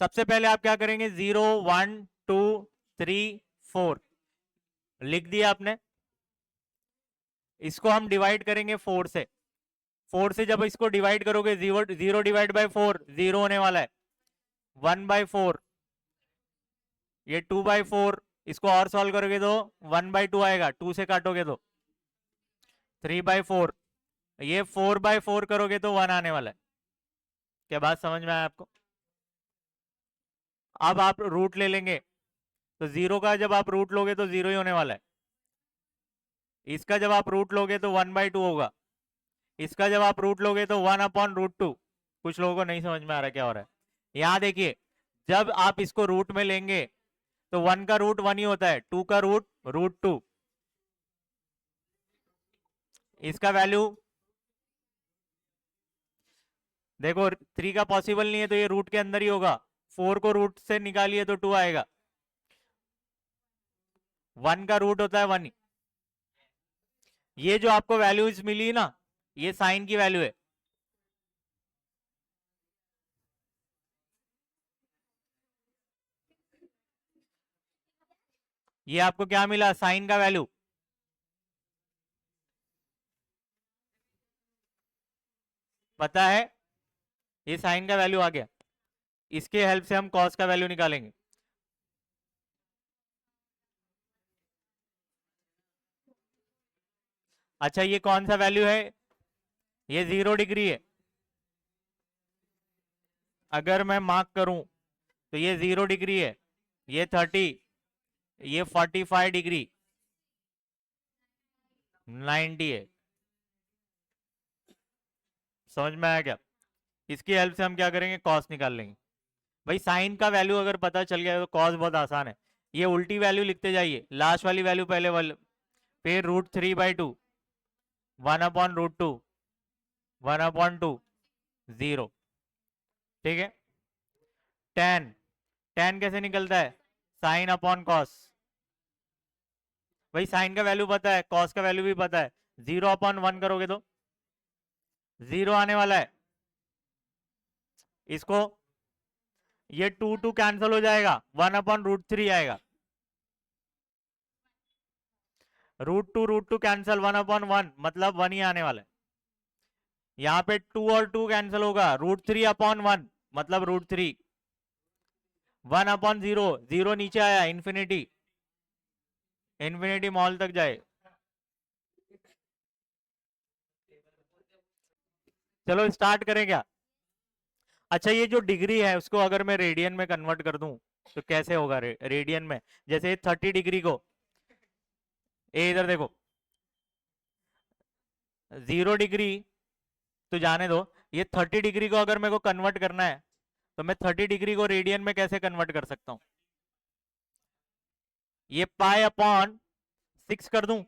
सबसे पहले आप क्या करेंगे? 0 1 2 3 4 लिख दिया आपने। इसको हम डिवाइड करेंगे 4 से। 4 से जब इसको डिवाइड करोगे, 0 डिवाइड बाय 4 0 होने वाला है। 1/4, ये 2/4, इसको और सॉल्व करोगे तो 1/2 आएगा, 2 से काटोगे तो 3/4, ये 4/4 करोगे तो 1 आने वाला है। क्या बात समझ में आया आपको? अब आप रूट ले लेंगे, तो 0 का जब आप रूट लोगे तो 0 ही होने वाला है। इसका जब आप रूट लोगे तो 1/2 होगा। इसका जब आप रूट लोगे तो 1/√2। कुछ लोगों को नहीं समझ में आ रहा क्या हो रहा है। यहां देखिए, जब आप इसको रूट में लेंगे तो 1 का रूट 1 ही होता है, 2 का रूट √2। इसका वैल्यू देखो, 3 का पॉसिबल नहीं है तो ये रूट के अंदर ही होगा। 4 को रूट से निकालिए तो 2 आएगा। 1 का रूट होता है 1। ये जो आपको वैल्यूज मिली ना, ये साइन की वैल्यू है। ये आपको क्या मिला? साइन का वैल्यू। पता है, ये साइन का वैल्यू आ गया। इसके हेल्प से हम कॉस का वैल्यू निकालेंगे। अच्छा, ये कौन सा वैल्यू है? ये 0 डिग्री है। अगर मैं मार्क करूं तो ये 0 डिग्री है, ये 30, ये 45 डिग्री, 90 है। समझ में आया क्या? इसकी हेल्प से हम क्या करेंगे? कॉस निकाल लेंगे। भाई साइन का वैल्यू अगर पता चल गया तो कॉस बहुत आसान है। ये उल्टी वैल्यू लिखते जाइए, लास्ट वाली वैल्यू पहले वाले, फिर √3/2, 1/√2, 1/2, 0। ठीक है, टेन। टेन कैसे निकलता है? Sine upon cos. भाई साइन का वैल्यू पता है, कॉस का वैल्यू भी पता है। 0/1 करोगे तो 0 आने वाला है। इसको ये 2 कैंसिल हो जाएगा, 1/√3 आएगा। √2 कैंसिल, 1/1 मतलब 1 ही आने वाला है। यहाँ पे 2 और 2 कैंसिल होगा, √3/1 मतलब √3, 1/0, 0 नीचे आया, इन्फिनिटी, इन्फिनिटी मॉल तक जाए। चलो स्टार्ट करें क्या? अच्छा, ये जो डिग्री है उसको अगर मैं रेडियन में कन्वर्ट कर दूं तो कैसे होगा? रेडियन में जैसे 30 डिग्री को, ये इधर देखो, 0 डिग्री तो जाने दो, ये 30 डिग्री को अगर मेरे को कन्वर्ट करना है तो मैं 30 डिग्री को रेडियन में कैसे कन्वर्ट कर सकता हूं? ये π/6 कर दूं।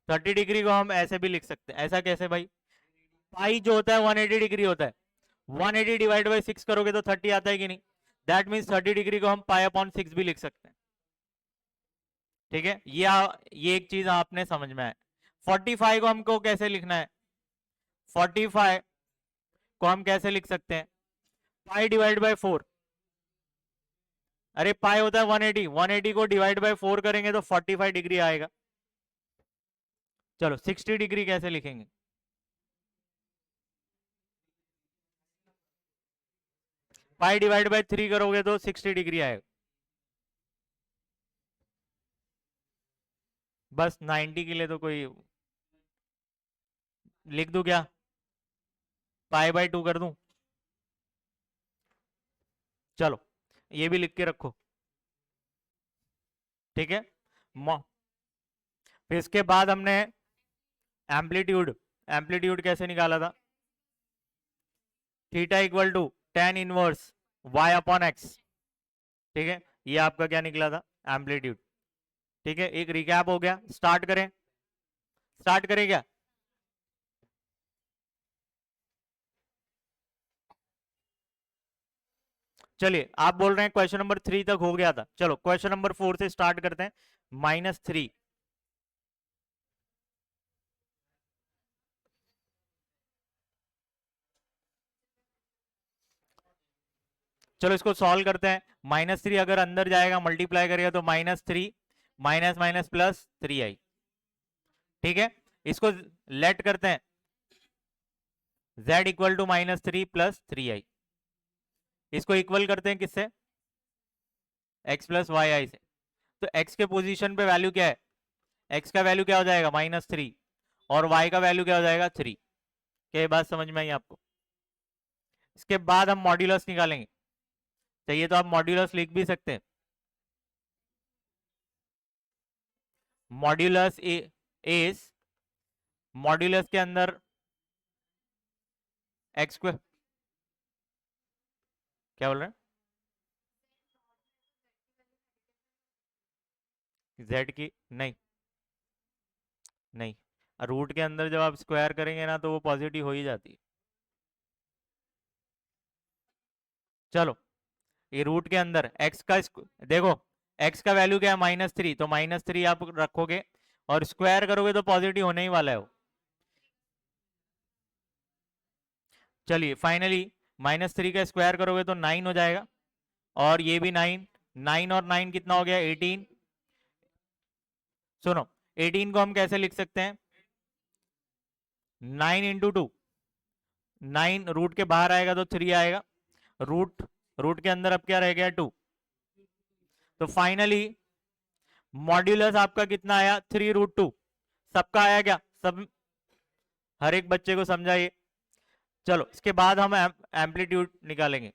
30 डिग्री को हम ऐसे भी लिख सकते हैं। ऐसा कैसे भाई? पाई जो होता है 180 डिग्री होता है, 180 डिवाइड बाई 6 करोगे तो 30 आता है कि नहीं? दैट मीन्स 30 डिग्री को हम π/6 भी लिख सकते हैं। ठीक है, ये एक चीज आपने समझ में आए। 45 को हमको कैसे लिखना है? 45 को हम कैसे लिख सकते हैं? π/4। अरे पाई होता है 180, 180 को डिवाइड बाय 4 करेंगे तो 45 डिग्री आएगा। चलो 60 डिग्री कैसे लिखेंगे? π/3 करोगे तो 60 डिग्री आएगा। बस 90 के लिए तो कोई लिख दूं क्या? π/2 कर दूं? चलो ये भी लिख के रखो। ठीक है, फिर इसके बाद हमने एम्पलीट्यूड, एम्पलीट्यूड कैसे निकाला था? Theta equal to tan inverse y/x। ठीक है, ये आपका क्या निकला था? एम्पलीट्यूड। ठीक है, एक रिकैप हो गया। स्टार्ट करें, स्टार्ट करें क्या? चलिए, आप बोल रहे हैं क्वेश्चन नंबर 3 तक हो गया था, चलो क्वेश्चन नंबर 4 से स्टार्ट करते हैं। -3, चलो इसको सॉल्व करते हैं। -3 अगर अंदर जाएगा मल्टीप्लाई करेगा तो -3 माइनस माइनस प्लस 3i। ठीक है, इसको लेट करते हैं, z equal to -3 plus 3i। इसको इक्वल करते हैं किससे? x प्लस वाई आई से। तो x के पोजीशन पे वैल्यू क्या है? x का वैल्यू क्या हो जाएगा? -3, और y का वैल्यू क्या हो जाएगा? 3। क्या ये बात समझ में आई आपको? इसके बाद हम मॉड्यूलस निकालेंगे। चाहिए तो आप मॉड्यूलस लिख भी सकते हैं। मॉड्यूलस इज, मॉड्यूलस के अंदर एक्स स्क्वायर, क्या बोल रहे हैं? जेड की नहीं, नहीं, रूट के अंदर जब आप स्क्वायर करेंगे ना तो वो पॉजिटिव हो ही जाती है। चलो, ये रूट के अंदर एक्स का देखो, एक्स का वैल्यू क्या है? -3, तो -3 आप रखोगे और स्क्वायर करोगे तो पॉजिटिव होने ही वाला है वो। चलिए फाइनली -3 का स्क्वायर करोगे तो 9 हो जाएगा, और ये भी 9, 9 और 9 कितना हो गया? 18। सुनो, 18 को हम कैसे लिख सकते हैं? 9 इंटू 2, 9 रूट के बाहर आएगा तो 3 आएगा, रूट रूट के अंदर अब क्या रह गया? 2। तो फाइनली मॉड्यूलस आपका कितना आया? 3√2। सबका आया क्या? सब, हर एक बच्चे को समझाइए। चलो इसके बाद हम एम्पलीट्यूड निकालेंगे।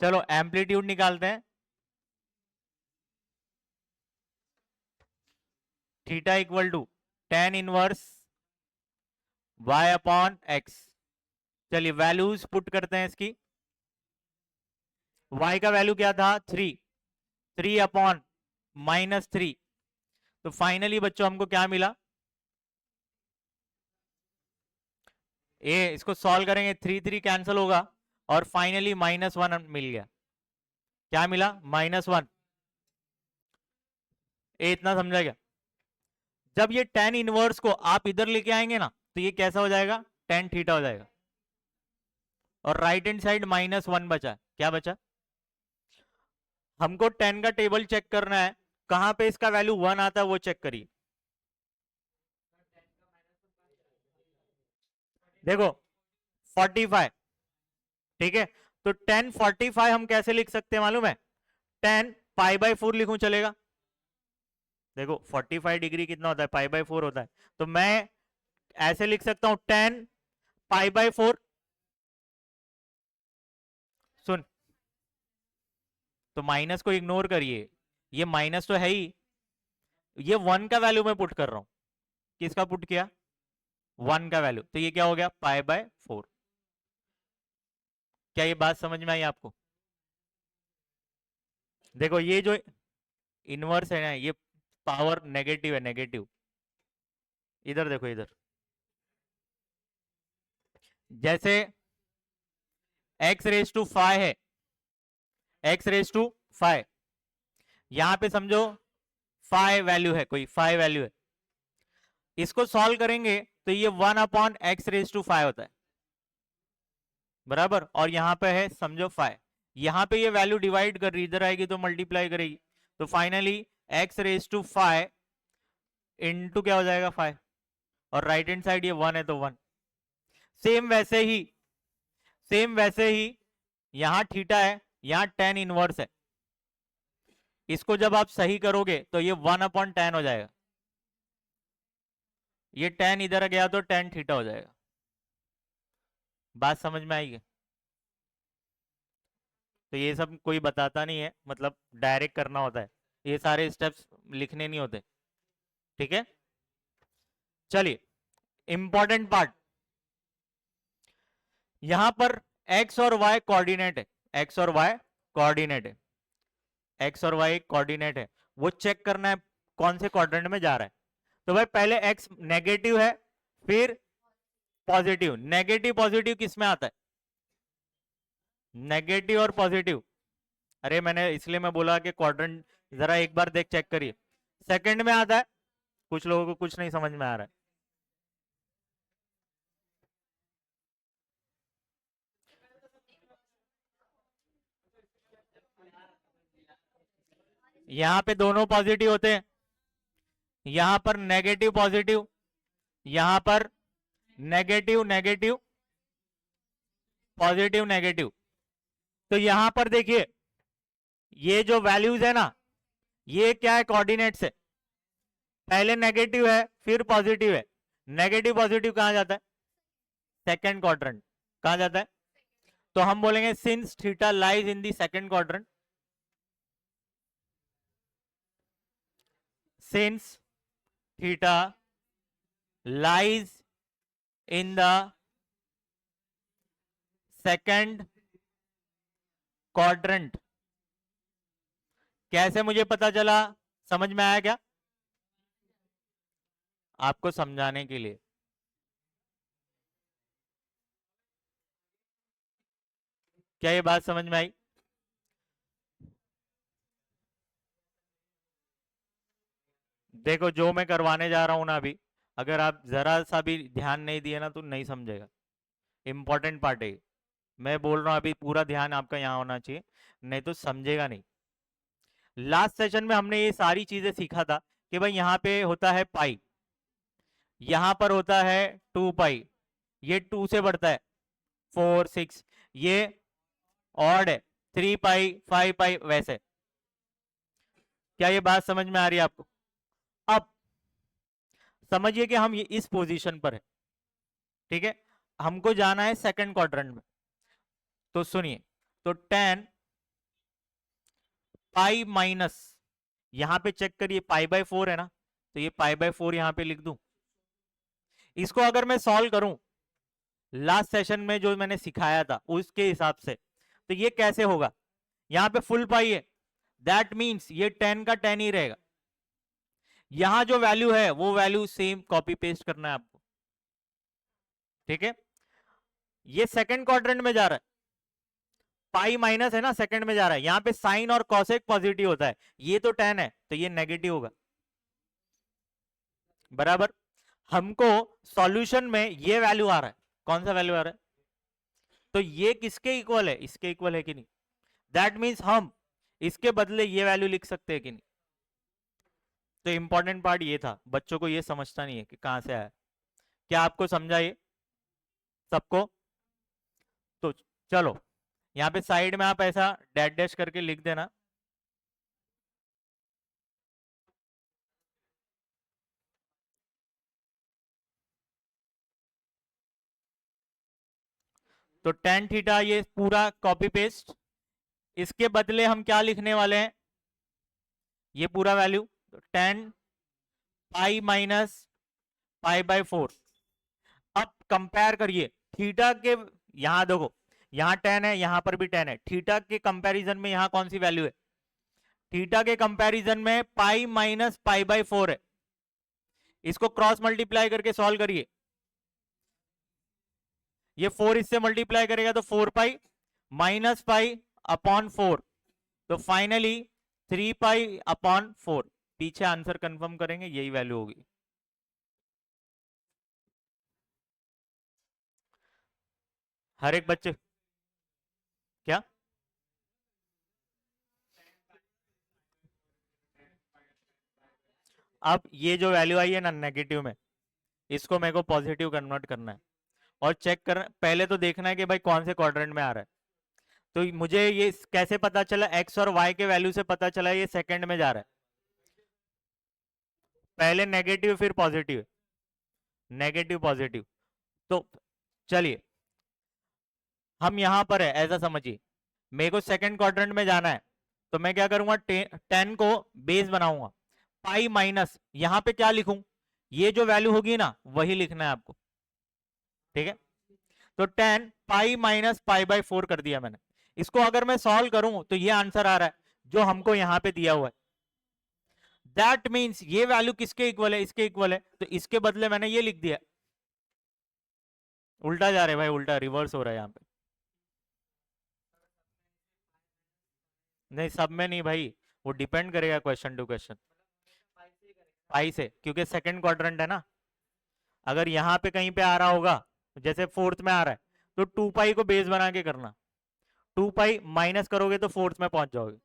चलो एम्पलीट्यूड निकालते हैं। Theta equal to tan inverse y/x। चलिए वैल्यूज पुट करते हैं इसकी। y का वैल्यू क्या था? 3, 3/-3। तो फाइनली बच्चों हमको क्या मिला? इसको सॉल्व करेंगे, 3 3 कैंसिल होगा और फाइनली -1 मिल गया। क्या मिला? -1। ये इतना समझा क्या? जब ये tan इनवर्स को आप इधर लेके आएंगे ना तो ये कैसा हो जाएगा, tan थीटा हो जाएगा। और राइट हैंड साइड -1 बचा, क्या बचा? हमको tan का टेबल चेक करना है, कहां पे इसका वैल्यू 1 आता है वो चेक करिए। देखो 45, ठीक है, तो tan 45 हम कैसे लिख सकते हैं मालूम है? tan π/4 लिखूं चलेगा? देखो 45 डिग्री कितना होता है, π/4 होता है, तो मैं ऐसे लिख सकता हूं tan π/4। सुन, तो माइनस को इग्नोर करिए, ये माइनस तो है ही, ये 1 का वैल्यू मैं पुट कर रहा हूं। किसका पुट किया? 1 का वैल्यू, तो ये क्या हो गया, π/4। क्या ये बात समझ में आई आपको? देखो ये जो इनवर्स है ना, ये पावर नेगेटिव है, नेगेटिव। इधर देखो, इधर जैसे x⁵ है, x⁵, यहां पे समझो फाइ वैल्यू है, कोई फाइ वैल्यू है, इसको सॉल्व करेंगे तो ये 1/x⁵ होता है, बराबर। और यहां पे है समझो फाइ, यहां पे ये वैल्यू डिवाइड कर रही, इधर आएगी तो मल्टीप्लाई करेगी, तो फाइनली x⁵ इंटू क्या हो जाएगा, 5। और राइट हैंड साइड ये 1 है तो 1। सेम वैसे ही यहां थीटा है, यहां tan इनवर्स है, इसको जब आप सही करोगे तो ये 1/tan हो जाएगा, ये tan इधर गया तो tan थीटा हो जाएगा। बात समझ में आएगी? तो ये सब कोई बताता नहीं है, मतलब डायरेक्ट करना होता है, ये सारे स्टेप्स लिखने नहीं होते, ठीक है। चलिए इंपॉर्टेंट पार्ट, यहां पर x और y कोऑर्डिनेट है, x और y कोऑर्डिनेट है, x और y कोऑर्डिनेट है, वो चेक करना है कौन से क्वाड्रेंट में जा रहा है। तो भाई पहले x नेगेटिव है, फिर पॉजिटिव। नेगेटिव पॉजिटिव किस में आता है? नेगेटिव और पॉजिटिव, अरे मैंने इसलिए मैं बोला कि क्वाड्रेंट जरा एक बार देख चेक करिए, सेकंड में आता है। कुछ लोगों को कुछ नहीं समझ में आ रहा है। यहां पे दोनों पॉजिटिव होते हैं, यहां पर नेगेटिव पॉजिटिव, यहां पर नेगेटिव नेगेटिव पॉजिटिव नेगेटिव। तो यहां पर देखिए ये जो वैल्यूज है ना, ये क्या है, कोऑर्डिनेट्स है, पहले नेगेटिव है फिर पॉजिटिव है। नेगेटिव पॉजिटिव कहां जाता है? Second quadrant. कहां जाता है? तो हम बोलेंगे since theta lies in the second quadrant, since theta lies in the second quadrant. कैसे मुझे पता चला, समझ में आया क्या? आपको समझाने के लिए, क्या ये बात समझ में आई? देखो जो मैं करवाने जा रहा हूं ना अभी, अगर आप जरा सा भी ध्यान नहीं दिए ना तो नहीं समझेगा। इंपॉर्टेंट पार्ट है, मैं बोल रहा हूं अभी पूरा ध्यान आपका यहाँ होना चाहिए, नहीं तो समझेगा नहीं। लास्ट सेशन में हमने ये सारी चीजें सीखा था कि भाई यहाँ पे होता है पाई, यहां पर होता है 2 पाई, ये 2 से बढ़ता है 4 6, ये ऑड है 3 पाई 5 पाई वैसे। क्या ये बात समझ में आ रही है आपको? अब समझिए कि हम ये इस पोजीशन पर है, ठीक है, हमको जाना है सेकंड क्वाड्रेंट में। तो सुनिए, तो tan पाई माइनस, यहां पे चेक करिए π/4 है ना, तो ये π/4 यहां पे लिख दूं। इसको अगर मैं सॉल्व करूं लास्ट सेशन में जो मैंने सिखाया था उसके हिसाब से, तो ये कैसे होगा, यहां पे फुल पाई है, दैट मींस ये 10 का 10 ही रहेगा। यहां जो वैल्यू है वो वैल्यू सेम कॉपी पेस्ट करना है आपको, ठीक है। ये सेकंड क्वाड्रेंट में जा रहा है, पाई माइनस है ना, सेकंड में जा रहा है, यहां पे साइन और कॉसेक पॉजिटिव होता है, ये तो 10 है तो ये नेगेटिव होगा। बराबर। हमको सॉल्यूशन में ये वैल्यू आ रहा है, कौन सा वैल्यू आ रहा है, तो ये किसके इक्वल है, इसके इक्वल है कि नहीं। दैट मीन्स हम इसके बदले ये वैल्यू लिख सकते हैं कि नहीं। तो इंपॉर्टेंट पार्ट ये था, बच्चों को ये समझता नहीं है कि कहां से आया। क्या आपको समझा ये सबको। तो चलो यहाँ पे साइड में आप ऐसा डैश डैश करके लिख देना। तो टेन थीटा ये पूरा कॉपी पेस्ट, इसके बदले हम क्या लिखने वाले हैं, ये पूरा वैल्यू, तो ten pi minus pi by 4। अब कंपेयर करिए थीटा के, यहां देखो यहां 10 है, यहां पर भी 10 है, थीटा के कंपैरिजन में यहां कौन सी वैल्यू है, थीटा के कंपैरिजन में पाई माइनस पाई बाय 4 है। इसको क्रॉस मल्टीप्लाई करके सॉल्व करिए, ये 4 इससे मल्टीप्लाई करेगा तो 4 पाई माइनस पाई अपॉन 4, तो फाइनली 3 पाई अपॉन 4। पीछे आंसर कंफर्म करेंगे, यही वैल्यू होगी। हर एक बच्चे क्या, अब ये जो वैल्यू आई है ना नेगेटिव में, इसको मेरे को पॉजिटिव कन्वर्ट करना है और चेक कर, पहले तो देखना है कि भाई कौन से क्वाड्रेंट में आ रहा है। तो मुझे ये कैसे पता चला, एक्स और वाई के वैल्यू से पता चला ये सेकंड में जा रहा है, पहले नेगेटिव फिर पॉजिटिव, नेगेटिव पॉजिटिव। तो चलिए हम यहां पर है ऐसा समझिए, मेरे को सेकंड क्वाड्रेंट में जाना है, तो मैं क्या करूंगा, 10 को बेस बनाऊंगा, पाई माइनस यहां पे क्या लिखूं, ये जो वैल्यू होगी ना वही लिखना है आपको, ठीक है। तो 10 पाई माइनस पाई बाय 4 कर दिया मैंने। इसको अगर मैं सॉल्व करूं तो ये आंसर आ रहा है जो हमको यहां पे दिया हुआ है। दैट मीन्स ये वैल्यू किसके इक्वल है, इसके इक्वल है, तो इसके बदले मैंने ये लिख दिया। उल्टा जा रहे भाई, उल्टा रिवर्स हो रहा है यहाँ पे, नहीं सब में नहीं भाई, वो डिपेंड करेगा क्वेश्चन टू क्वेश्चन। पाई से, क्योंकि सेकंड क्वाड्रेंट है ना, अगर यहाँ पे कहीं पे आ रहा होगा, जैसे फोर्थ में आ रहा है, तो 2 पाई को बेस बना के करना, 2 पाई माइनस करोगे तो फोर्थ में पहुंच जाओगे।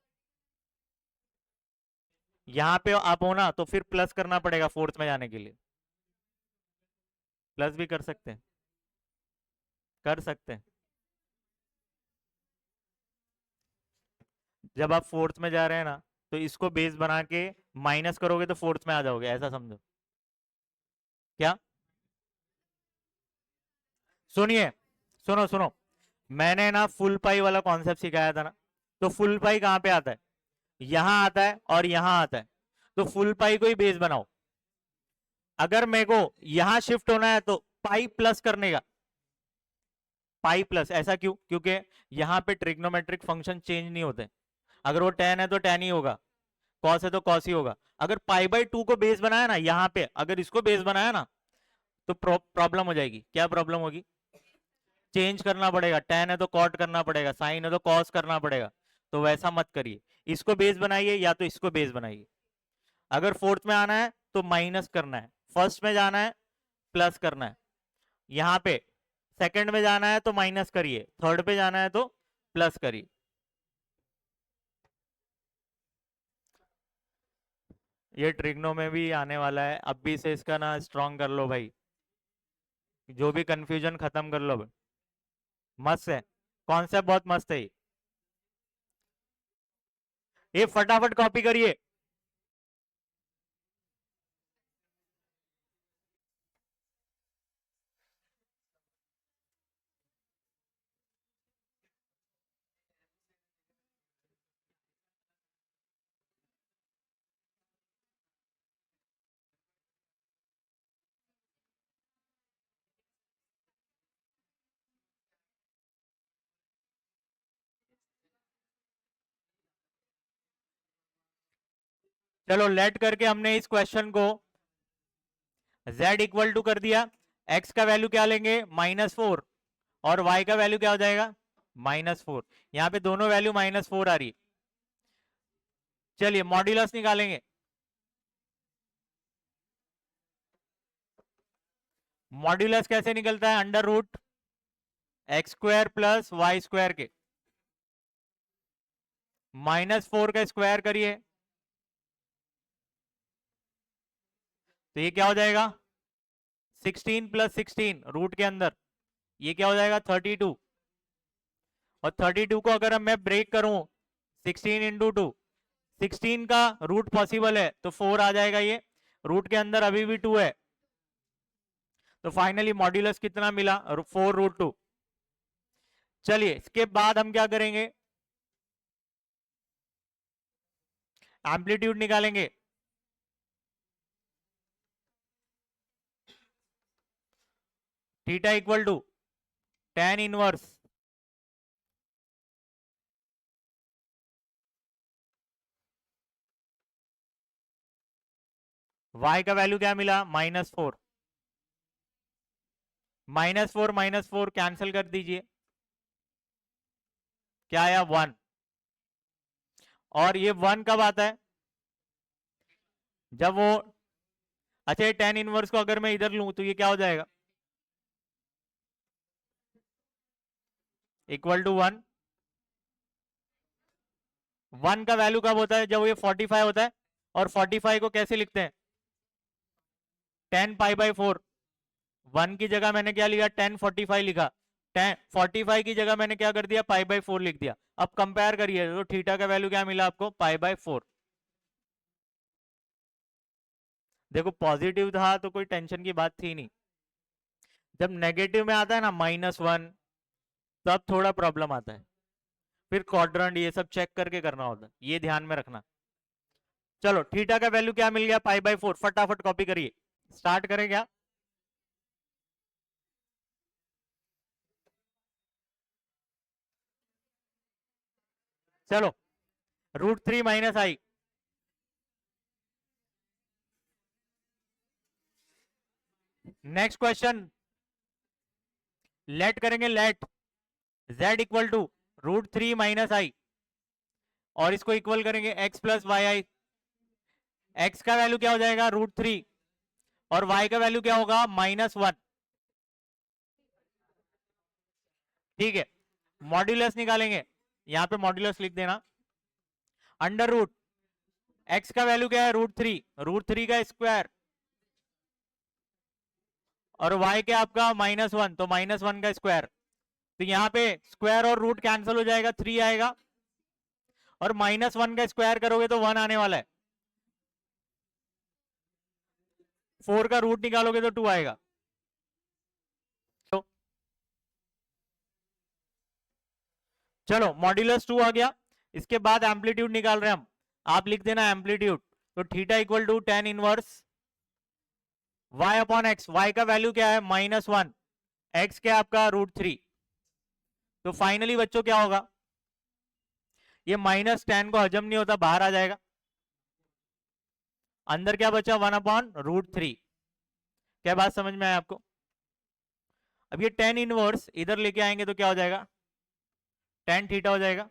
यहाँ पे आप हो ना तो फिर प्लस करना पड़ेगा फोर्थ में जाने के लिए, प्लस भी कर सकते हैं, कर सकते हैं। जब आप फोर्थ में जा रहे हैं ना, तो इसको बेस बना के माइनस करोगे तो फोर्थ में आ जाओगे, ऐसा समझो। क्या, सुनिए, सुनो सुनो, मैंने ना फुल पाई वाला कॉन्सेप्ट सिखाया था ना, तो फुल पाई कहाँ पे आता है, यहां आता है और यहां आता है, तो फुल पाई को ही बेस बनाओ। अगर मेरे को यहां शिफ्ट होना है तो पाई प्लस करने का, पाई प्लस, ऐसा क्यों, क्योंकि यहां पे ट्रिग्नोमेट्रिक फंक्शन चेंज नहीं होते, अगर वो टेन है तो टेन ही होगा, कॉस है तो कॉस ही होगा। अगर पाई बाई 2 को बेस बनाया ना यहाँ पे, अगर इसको बेस बनाया ना, तो प्रॉब्लम हो जाएगी। क्या प्रॉब्लम होगी, चेंज करना पड़ेगा, टेन है तो कॉट करना पड़ेगा, साइन है तो कॉस करना पड़ेगा, तो वैसा मत करिए। इसको बेस बनाइए या तो इसको बेस बनाइए। अगर फोर्थ में आना है तो माइनस करना है, फर्स्ट में जाना है प्लस करना है, यहाँ पे सेकंड में जाना है तो माइनस करिए, थर्ड पे जाना है तो प्लस करिए। ये ट्रिग्नो में भी आने वाला है, अब भी से इसका ना स्ट्रॉन्ग कर लो भाई, जो भी कंफ्यूजन खत्म कर लो। मस्त है, कॉन्सेप्ट बहुत मस्त है ये फटाफट कॉपी करिए। चलो लेट करके हमने इस क्वेश्चन को z इक्वल टू कर दिया, x का वैल्यू क्या लेंगे -4, और y का वैल्यू क्या हो जाएगा -4। यहाँ पे दोनों वैल्यू -4 आ रही है। चलिए मॉड्यूलस निकालेंगे, मॉड्यूलस कैसे निकलता है? Under root x square plus y square के -4 का स्क्वायर करिए तो ये क्या हो जाएगा? 16 + 16 रूट के अंदर, ये क्या हो जाएगा? 32। और 32 को अगर मैं ब्रेक करूं 16 × 2, 16 का रूट पॉसिबल है तो 4 आ जाएगा, ये रूट के अंदर अभी भी 2 है, तो फाइनली मॉड्यूलस कितना मिला? 4√2। चलिए इसके बाद हम क्या करेंगे? एम्पलीट्यूड निकालेंगे। Theta equal to tan inverse y का वैल्यू क्या मिला? -4। -4 कैंसिल कर दीजिए, क्या आया? 1। और ये 1 कब आता है? जब वो, अच्छा ये tan इनवर्स को अगर मैं इधर लूं तो ये क्या हो जाएगा? Equal to 1। 1 का वैल्यू कब होता है? जब ये 45 होता है। और 45 को कैसे लिखते हैं? tan π/4। 1 की जगह मैंने क्या लिखा? tan 45 लिखा। tan 45 की जगह मैंने क्या कर दिया? π/4 लिख दिया। अब कंपेयर करिए तो थीटा का वैल्यू क्या मिला आपको? π/4। देखो पॉजिटिव था तो कोई टेंशन की बात थी नहीं, जब नेगेटिव में आता है ना -1, तब थोड़ा प्रॉब्लम आता है, फिर क्वाड्रेंट ये सब चेक करके करना होता है, ये ध्यान में रखना। चलो थीटा का वैल्यू क्या मिल गया? π/4। फटाफट कॉपी करिए, स्टार्ट करें क्या? चलो √3 - i। नेक्स्ट क्वेश्चन, लेट करेंगे, let z equal to √3 - i, और इसको इक्वल करेंगे x + yi। x का वैल्यू क्या हो जाएगा? √3, और y का वैल्यू क्या होगा? -1। ठीक है, मॉड्यूलस निकालेंगे, यहां पे मॉड्यूलस लिख देना। अंडर रूट x का वैल्यू क्या है? √3, √3 का स्क्वायर, और y क्या आपका? -1, तो -1 का स्क्वायर। तो यहाँ पे स्क्वायर और रूट कैंसिल हो जाएगा, 3 आएगा, और -1 का स्क्वायर करोगे तो 1 आने वाला है, 4 का रूट निकालोगे तो 2 आएगा। तो चलो मॉड्यूलस 2 आ गया। इसके बाद एम्पलीट्यूड निकाल रहे हैं हम, आप लिख देना एम्पलीट्यूड। तो theta equal to tan inverse y/x। y का वैल्यू क्या है? -1। x क्या आपका? √3। तो फाइनली बच्चों क्या होगा? ये -tan को हजम नहीं होता, बाहर आ जाएगा, अंदर क्या बचा? 1/√3। क्या बात समझ में आया आपको? अब ये tan इनवर्स इधर लेके आएंगे तो क्या हो जाएगा? tan थीटा हो जाएगा।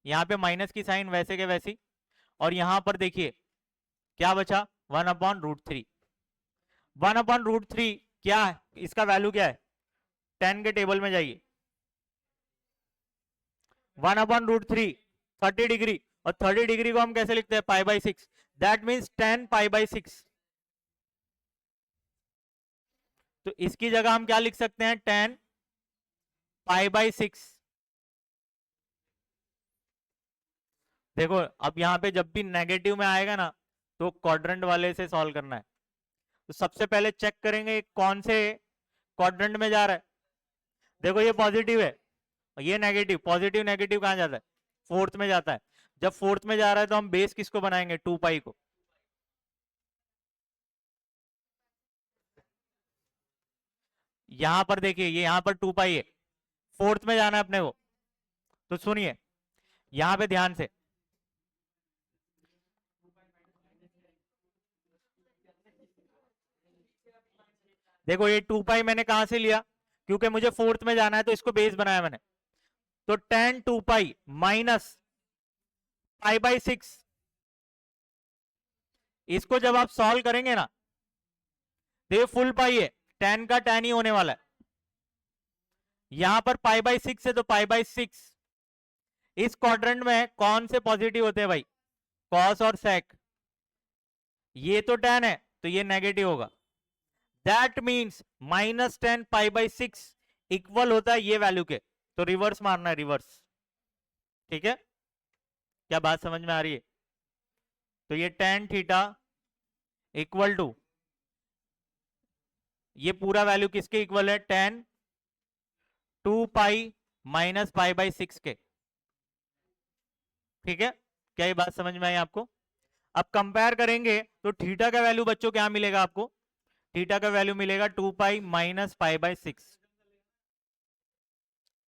यहाँ पे माइनस की साइन वैसे के वैसी, और यहां पर देखिए क्या बचा? 1/√3। 1/√3 क्या है? इसका वैल्यू क्या है? tan के टेबल में जाइए, 1/√3 30 डिग्री, और 30 डिग्री को हम कैसे लिखते हैं? π/6। That means tan π/6। तो इसकी जगह हम क्या लिख सकते हैं? tan π/6। देखो अब यहां पे जब भी नेगेटिव में आएगा ना तो क्वाड्रेंट वाले से सॉल्व करना है। तो सबसे पहले चेक करेंगे कौन से क्वाड्रेंट में जा रहा है। देखो ये पॉजिटिव है, ये नेगेटिव, पॉजिटिव नेगेटिव कहां जाता है? फोर्थ में जाता है। जब फोर्थ में जा रहा है तो हम बेस किसको बनाएंगे? 2π को। यहां पर देखिए, ये यहां पर 2π है, फोर्थ में जाना है अपने को। तो सुनिए यहां पे ध्यान से, देखो ये 2π मैंने कहां से लिया? क्योंकि मुझे फोर्थ में जाना है तो इसको बेस बनाया मैंने। तो tan 2π माइनस π/6, इसको जब आप सॉल्व करेंगे ना तो ये फुल पाई है, टेन का टेन ही होने वाला है। यहां पर पाई बाई सिक्स है तो पाई बाई सिक्स। इस क्वाड्रेंट में कौन से पॉजिटिव होते हैं भाई? कॉस और सेक। ये तो टेन है तो ये नेगेटिव होगा। That means minus ten pi by six equal होता है ये वैल्यू के। तो रिवर्स मारना है, रिवर्स। ठीक है, क्या बात समझ में आ रही है? तो ये टेन थीटा इक्वल टू, ये पूरा वैल्यू किसके इक्वल है? Tan two pi minus pi by six के। ठीक है, क्या ये बात समझ में आई आपको? अब कंपेयर करेंगे तो थीटा का वैल्यू बच्चों क्या मिलेगा आपको? थीटा का वैल्यू मिलेगा two pi minus pi by six.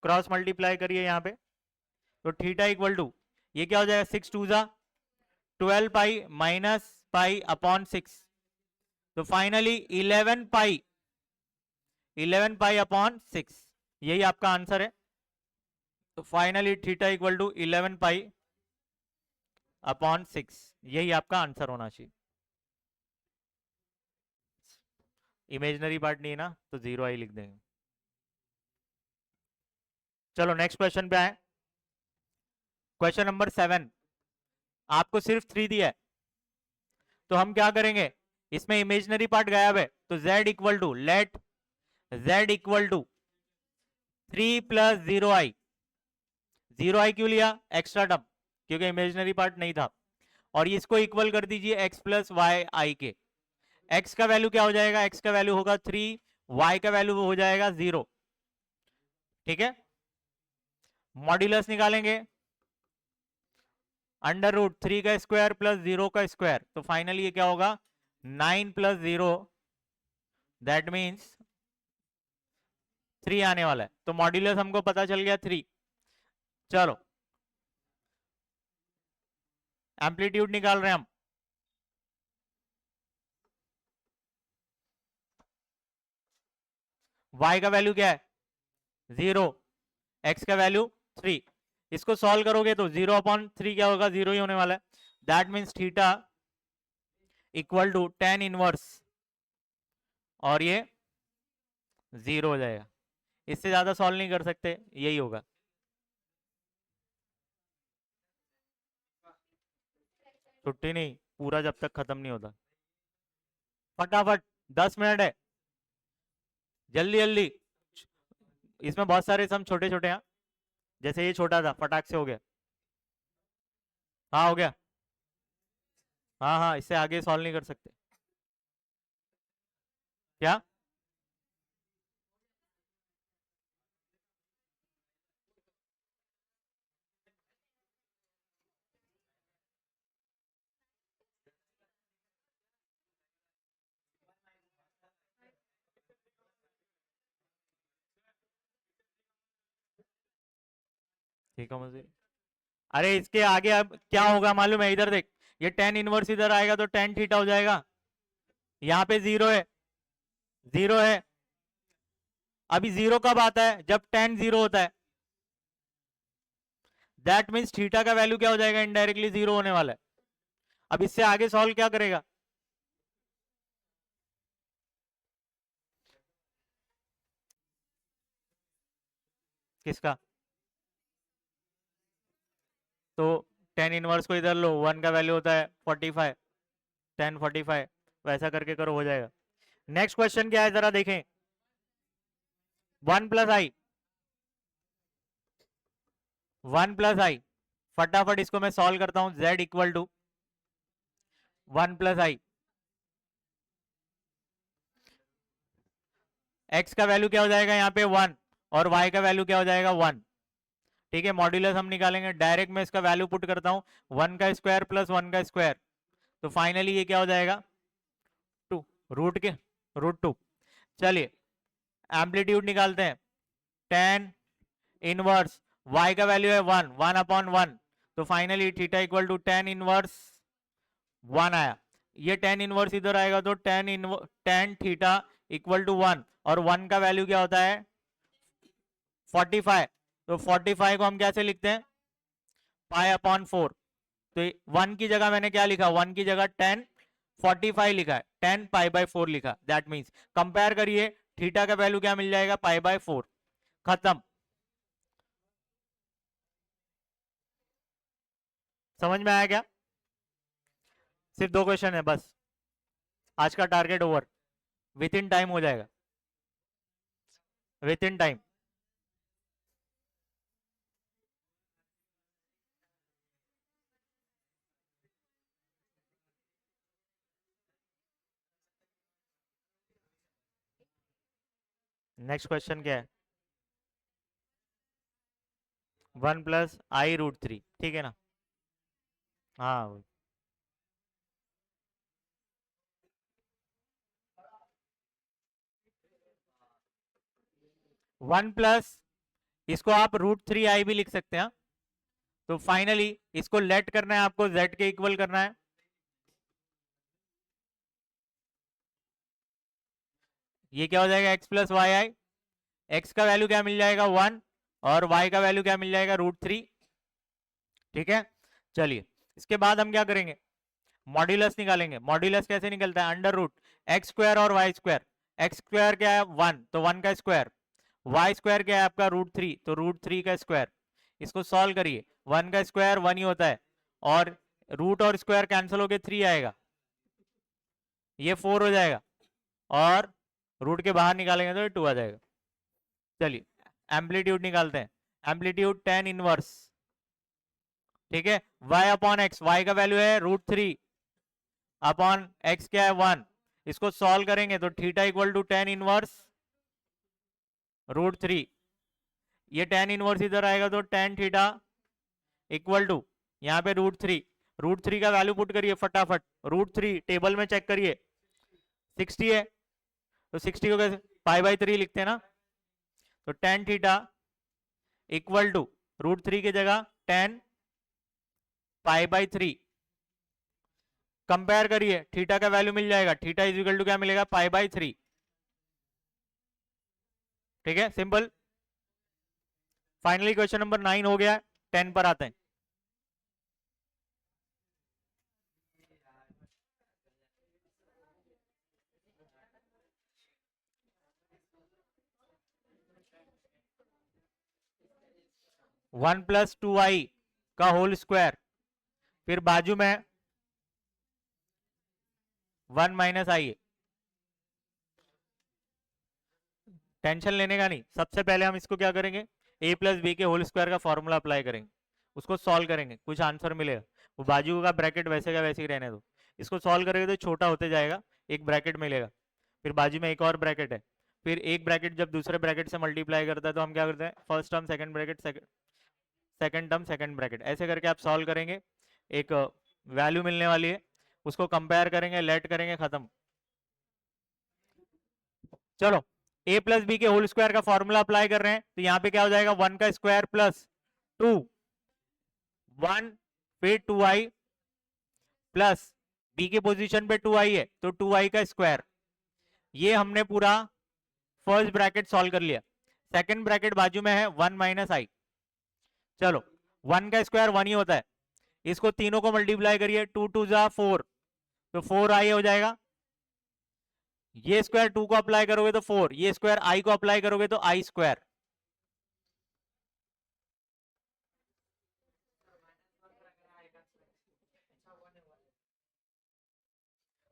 Cross multiply करिए यहां पे, तो थीटा इक्वल टू, ये क्या हो जाएगा? सिक्स टू जा 12 pi minus pi upon six. तो फाइनली 11 पाई अपॉन सिक्स, यही आपका आंसर है। तो finally theta equal to 11 pi upon six, यही आपका आंसर होना चाहिए। इमेजिनरी पार्ट नहीं है ना, तो जीरो आई लिख देंगे। चलो नेक्स्ट क्वेश्चन पे आए। क्वेश्चन नंबर 7, आपको सिर्फ 3 दिया है, तो हम क्या करेंगे? इसमें इमेजिनरी पार्ट गायब है, तो z equal to, let z equal to 3 plus 0i। 0i क्यों लिया? एक्स्ट्रा टर्म, क्योंकि इमेजिनरी पार्ट नहीं था। और इसको इक्वल कर दीजिए x प्लस वाई आई के। x का वैल्यू क्या हो जाएगा? x का वैल्यू होगा 3, y का वैल्यू हो जाएगा 0। ठीक है, मॉड्यूलस निकालेंगे, अंडर रूट 3 का स्क्वायर प्लस 0 का स्क्वायर। तो फाइनली ये क्या होगा? 9 प्लस 0, दैट मीन्स 3 आने वाला है। तो मॉड्यूलस हमको पता चल गया 3। चलो एम्पलीट्यूड निकाल रहे हैं हम। y का वैल्यू क्या है? 0, x का वैल्यू 3। इसको सॉल्व करोगे तो 0 अपॉन 3 क्या होगा? 0 ही होने वाला है। That means theta equal to tan inverse, और ये 0 हो जाएगा। इससे ज्यादा सॉल्व नहीं कर सकते, यही होगा। छुट्टी नहीं, पूरा जब तक खत्म नहीं होता। फटाफट 10 मिनट है, जल्दी जल्दी। इसमें बहुत सारे सम छोटे छोटे हैं, जैसे ये छोटा था, फटाक से हो गया। हाँ हो गया। हाँ हाँ, इससे आगे सॉल्व नहीं कर सकते। क्या? ठीक है मुझे, अरे इसके आगे अब क्या होगा मालूम है? इधर देख, ये टेन इनवर्स इधर आएगा तो टेन थीटा हो जाएगा। यहाँ पे 0 है, 0 है। अभी 0 कब आता है? जब टेन 0 होता है। दैट मीन्स थीटा का वैल्यू क्या हो जाएगा? इनडायरेक्टली 0 होने वाला है। अब इससे आगे सॉल्व क्या करेगा? किसका? तो टेन इनवर्स को इधर लो, 1 का वैल्यू होता है 45, 10 45, वैसा करके करो, हो जाएगा। नेक्स्ट क्वेश्चन क्या है जरा देखें। 1 प्लस आई, 1 प्लस आई, फटाफट इसको मैं सॉल्व करता हूं। z equal to 1 plus i, x का वैल्यू क्या हो जाएगा यहाँ पे? 1, और y का वैल्यू क्या हो जाएगा? 1। ठीक है, मॉड्यूलस हम निकालेंगे, डायरेक्ट मैं इसका वैल्यू पुट करता हूं, 1 का स्क्वायर प्लस 1 का स्क्वायर। तो फाइनली ये क्या हो जाएगा? 2 रूट के रूट 2। चलिए एम्पलीट्यूड निकालते हैं। टेन इनवर्स, y का वैल्यू है 1, 1 अपॉन 1। तो finally theta equal to tan inverse 1 आया। ये टेन इनवर्स इधर आएगा तो टेन थीटा इक्वल टू 1, और 1 का वैल्यू क्या होता है? 45। तो 45 को हम कैसे लिखते हैं? Pi upon 4। तो 1 की जगह मैंने क्या लिखा? 1 की जगह टेन 45 लिखा है, 10 पाई बाय 4 लिखा, दैट मीन्स कंपेयर करिए, थीटा का वैल्यू क्या मिल जाएगा, पाई बाय 4, खत्म। समझ में आया क्या? सिर्फ 2 क्वेश्चन है बस, आज का target over, with in time हो जाएगा, with in time. Next question क्या है, 1 + i√3, ठीक है ना? हाँ, 1+, इसको आप √3i भी लिख सकते हैं। तो फाइनली इसको लेट करना है आपको, z के इक्वल करना है। ये क्या हो जाएगा, x+yi, x का वैल्यू क्या मिल जाएगा 1, और y का वैल्यू क्या मिल जाएगा √3, ठीक है। चलिए इसके बाद हम क्या करेंगे, मॉड्यूलस निकालेंगे। मॉड्यूलस कैसे निकलता है, अंडर रूट x² और y²। x² क्या है 1, तो 1 का स्क्वायर, y² क्या है आपका √3, तो √3 का स्क्वायर। इसको सॉल्व करिए, 1 का स्क्वायर 1 ही होता है, और रूट और स्क्वायर कैंसिल होके 3 आएगा, ये 4 हो जाएगा, और रूट के बाहर निकालेंगे तो 2 आ जाएगा। चलिए एम्पलीट्यूड निकालते हैं, एम्पलीट्यूड tan इनवर्स, ठीक है, y/x, y का वैल्यू है √3 अपॉन x क्या है 1, इसको सॉल्व करेंगे तो theta equal to tan inverse √3, ये tan इनवर्स इधर आएगा तो tan थीटा इक्वल टू, यहाँ पे √3 का वैल्यू पुट करिए फटाफट, √3 टेबल में चेक करिए 60 है, तो 60 को कैसे पाई/3 लिखते हैं ना, तो tan थीटा इक्वल टू √3 की जगह tan पाई/3, कंपेयर करिए, थीटा का वैल्यू मिल जाएगा, थीटा इज इक्वल टू क्या मिलेगा, पाई/3, ठीक है, सिंपल। फाइनली क्वेश्चन नंबर 9 हो गया, 10 पर आते हैं। वन प्लस टू आई का होल स्क्वायर, फिर बाजू में 1 - i, टेंशन लेने का नहीं, सबसे पहले हम इसको क्या करेंगे, a+b के होल स्क्वायर का फॉर्मूला अप्लाई करेंगे, उसको सॉल्व करेंगे, कुछ आंसर मिलेगा, वो बाजू का ब्रैकेट वैसे का वैसे ही रहने दो, इसको सॉल्व करेंगे तो छोटा होते जाएगा, एक ब्रैकेट मिलेगा, फिर बाजू में एक और ब्रैकेट है, फिर एक ब्रैकेट जब दूसरे ब्रैकेट से मल्टीप्लाई करता है तो हम क्या करते हैं, first term second bracket, second term second bracket, ऐसे करके आप सॉल्व करेंगे, एक वैल्यू मिलने वाली है, उसको कंपेयर करेंगे, लेट करेंगे, खत्म। चलो a+b के होल स्क्वायर का फॉर्मूला अप्लाई कर रहे हैं, तो यहाँ पे क्या हो जाएगा, 1 का स्क्वायर प्लस 2, 1 फिर 2i प्लस b की पोजीशन पे 2i है तो 2i का स्क्वायर, ये हमने पूरा फर्स्ट ब्रैकेट सॉल्व कर लिया, सेकंड ब्रैकेट बाजू में है 1 - i, चलो 1 का स्क्वायर 1 ही होता है, इसको तीनों को मल्टीप्लाई करिए, 2 2 जा 4, तो 4i हो जाएगा, ये स्क्वायर 2 को अप्लाई करोगे तो 4, ये स्क्वायर i को अप्लाई करोगे तो i²,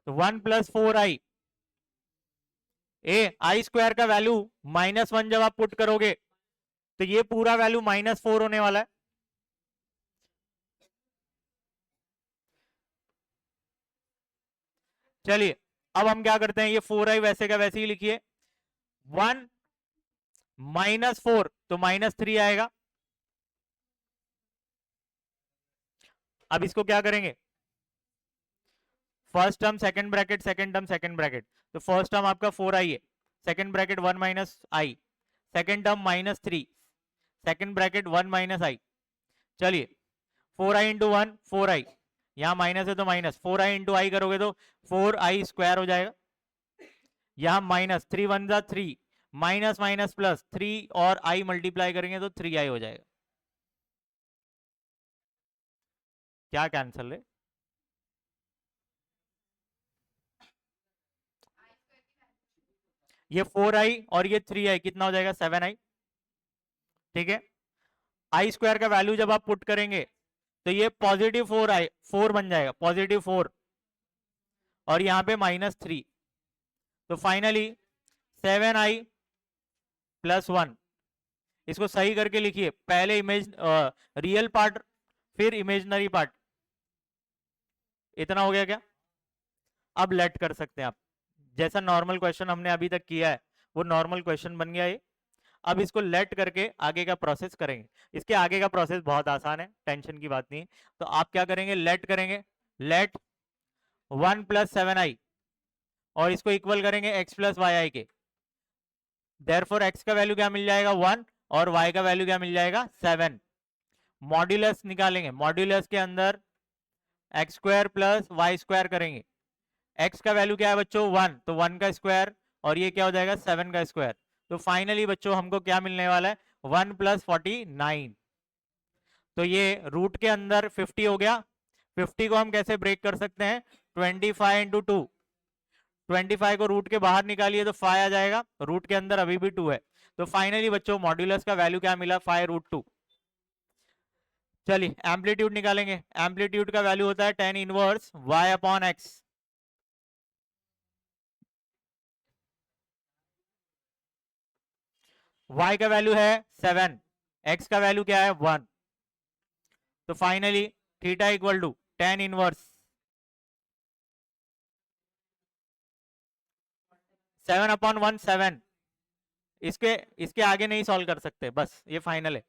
तो 1 + 4i, i² का वैल्यू -1 जब आप पुट करोगे तो ये पूरा वैल्यू -4 होने वाला है, चलिए अब हम क्या करते हैं, ये 4i वैसे का वैसे ही लिखिए, 1 -4 तो -3 आएगा, अब इसको क्या करेंगे, first term second bracket, second term second bracket, तो फर्स्ट टर्म आपका 4i है, second bracket 1 - i, second term -3, second bracket 1 - i, चलिए 4i इंटू 1 4i, यहाँ माइनस है तो माइनस, 4i इंटू आई करोगे तो 4i² हो जाएगा, यहाँ -3 × 1 = 3, माइनस माइनस प्लस 3 और i मल्टीप्लाई करेंगे तो 3i हो जाएगा, क्या कैंसल है, ये 4i और ये 3i कितना हो जाएगा 7i। ठीक है, आई स्क्वायर का वैल्यू जब आप पुट करेंगे तो ये पॉजिटिव 4 बन जाएगा, पॉजिटिव 4, और यहाँ पे -3। तो फाइनली 7i + 1, इसको सही करके लिखिए, पहले रियल पार्ट फिर इमेजिनरी पार्ट। इतना हो गया क्या? अब लेट कर सकते हैं आप, जैसा नॉर्मल क्वेश्चन हमने अभी तक किया है वो नॉर्मल क्वेश्चन बन गया ये। अब इसको लेट करके आगे का प्रोसेस करेंगे। इसके आगे का प्रोसेस बहुत आसान है, टेंशन की बात नहीं है। तो आप क्या करेंगे, लेट करेंगे, लेट 1 + 7i और इसको इक्वल करेंगे x + yi के। देयरफॉर x का वैल्यू क्या मिल जाएगा 1 और y का वैल्यू क्या मिल जाएगा 7। मॉड्यूलस निकालेंगे, मॉड्यूलस के अंदर x² + y² करेंगे। x का वैल्यू क्या है बच्चों 1, तो 1 का स्क्वायर और ये क्या हो जाएगा 7 का स्क्वायर। तो फाइनली बच्चों हमको क्या मिलने वाला है 1 + 49। तो ये रूट के अंदर 50 हो गया। 50 को हम कैसे ब्रेक कर सकते हैं, 25 × 2, 25 को रूट के बाहर निकालिए तो 5 आ जाएगा, रूट के अंदर अभी भी 2 है। तो फाइनली बच्चों मॉड्यूलस का वैल्यू क्या मिला 5√2। चलिए एम्पलीट्यूड निकालेंगे, एम्पलीट्यूड का वैल्यू होता है tan इनवर्स y/x। y का वैल्यू है 7, x का वैल्यू क्या है 1। तो finally theta equal to tan inverse 7/1 7। इसके इसके आगे नहीं सॉल्व कर सकते, बस ये फाइनल है।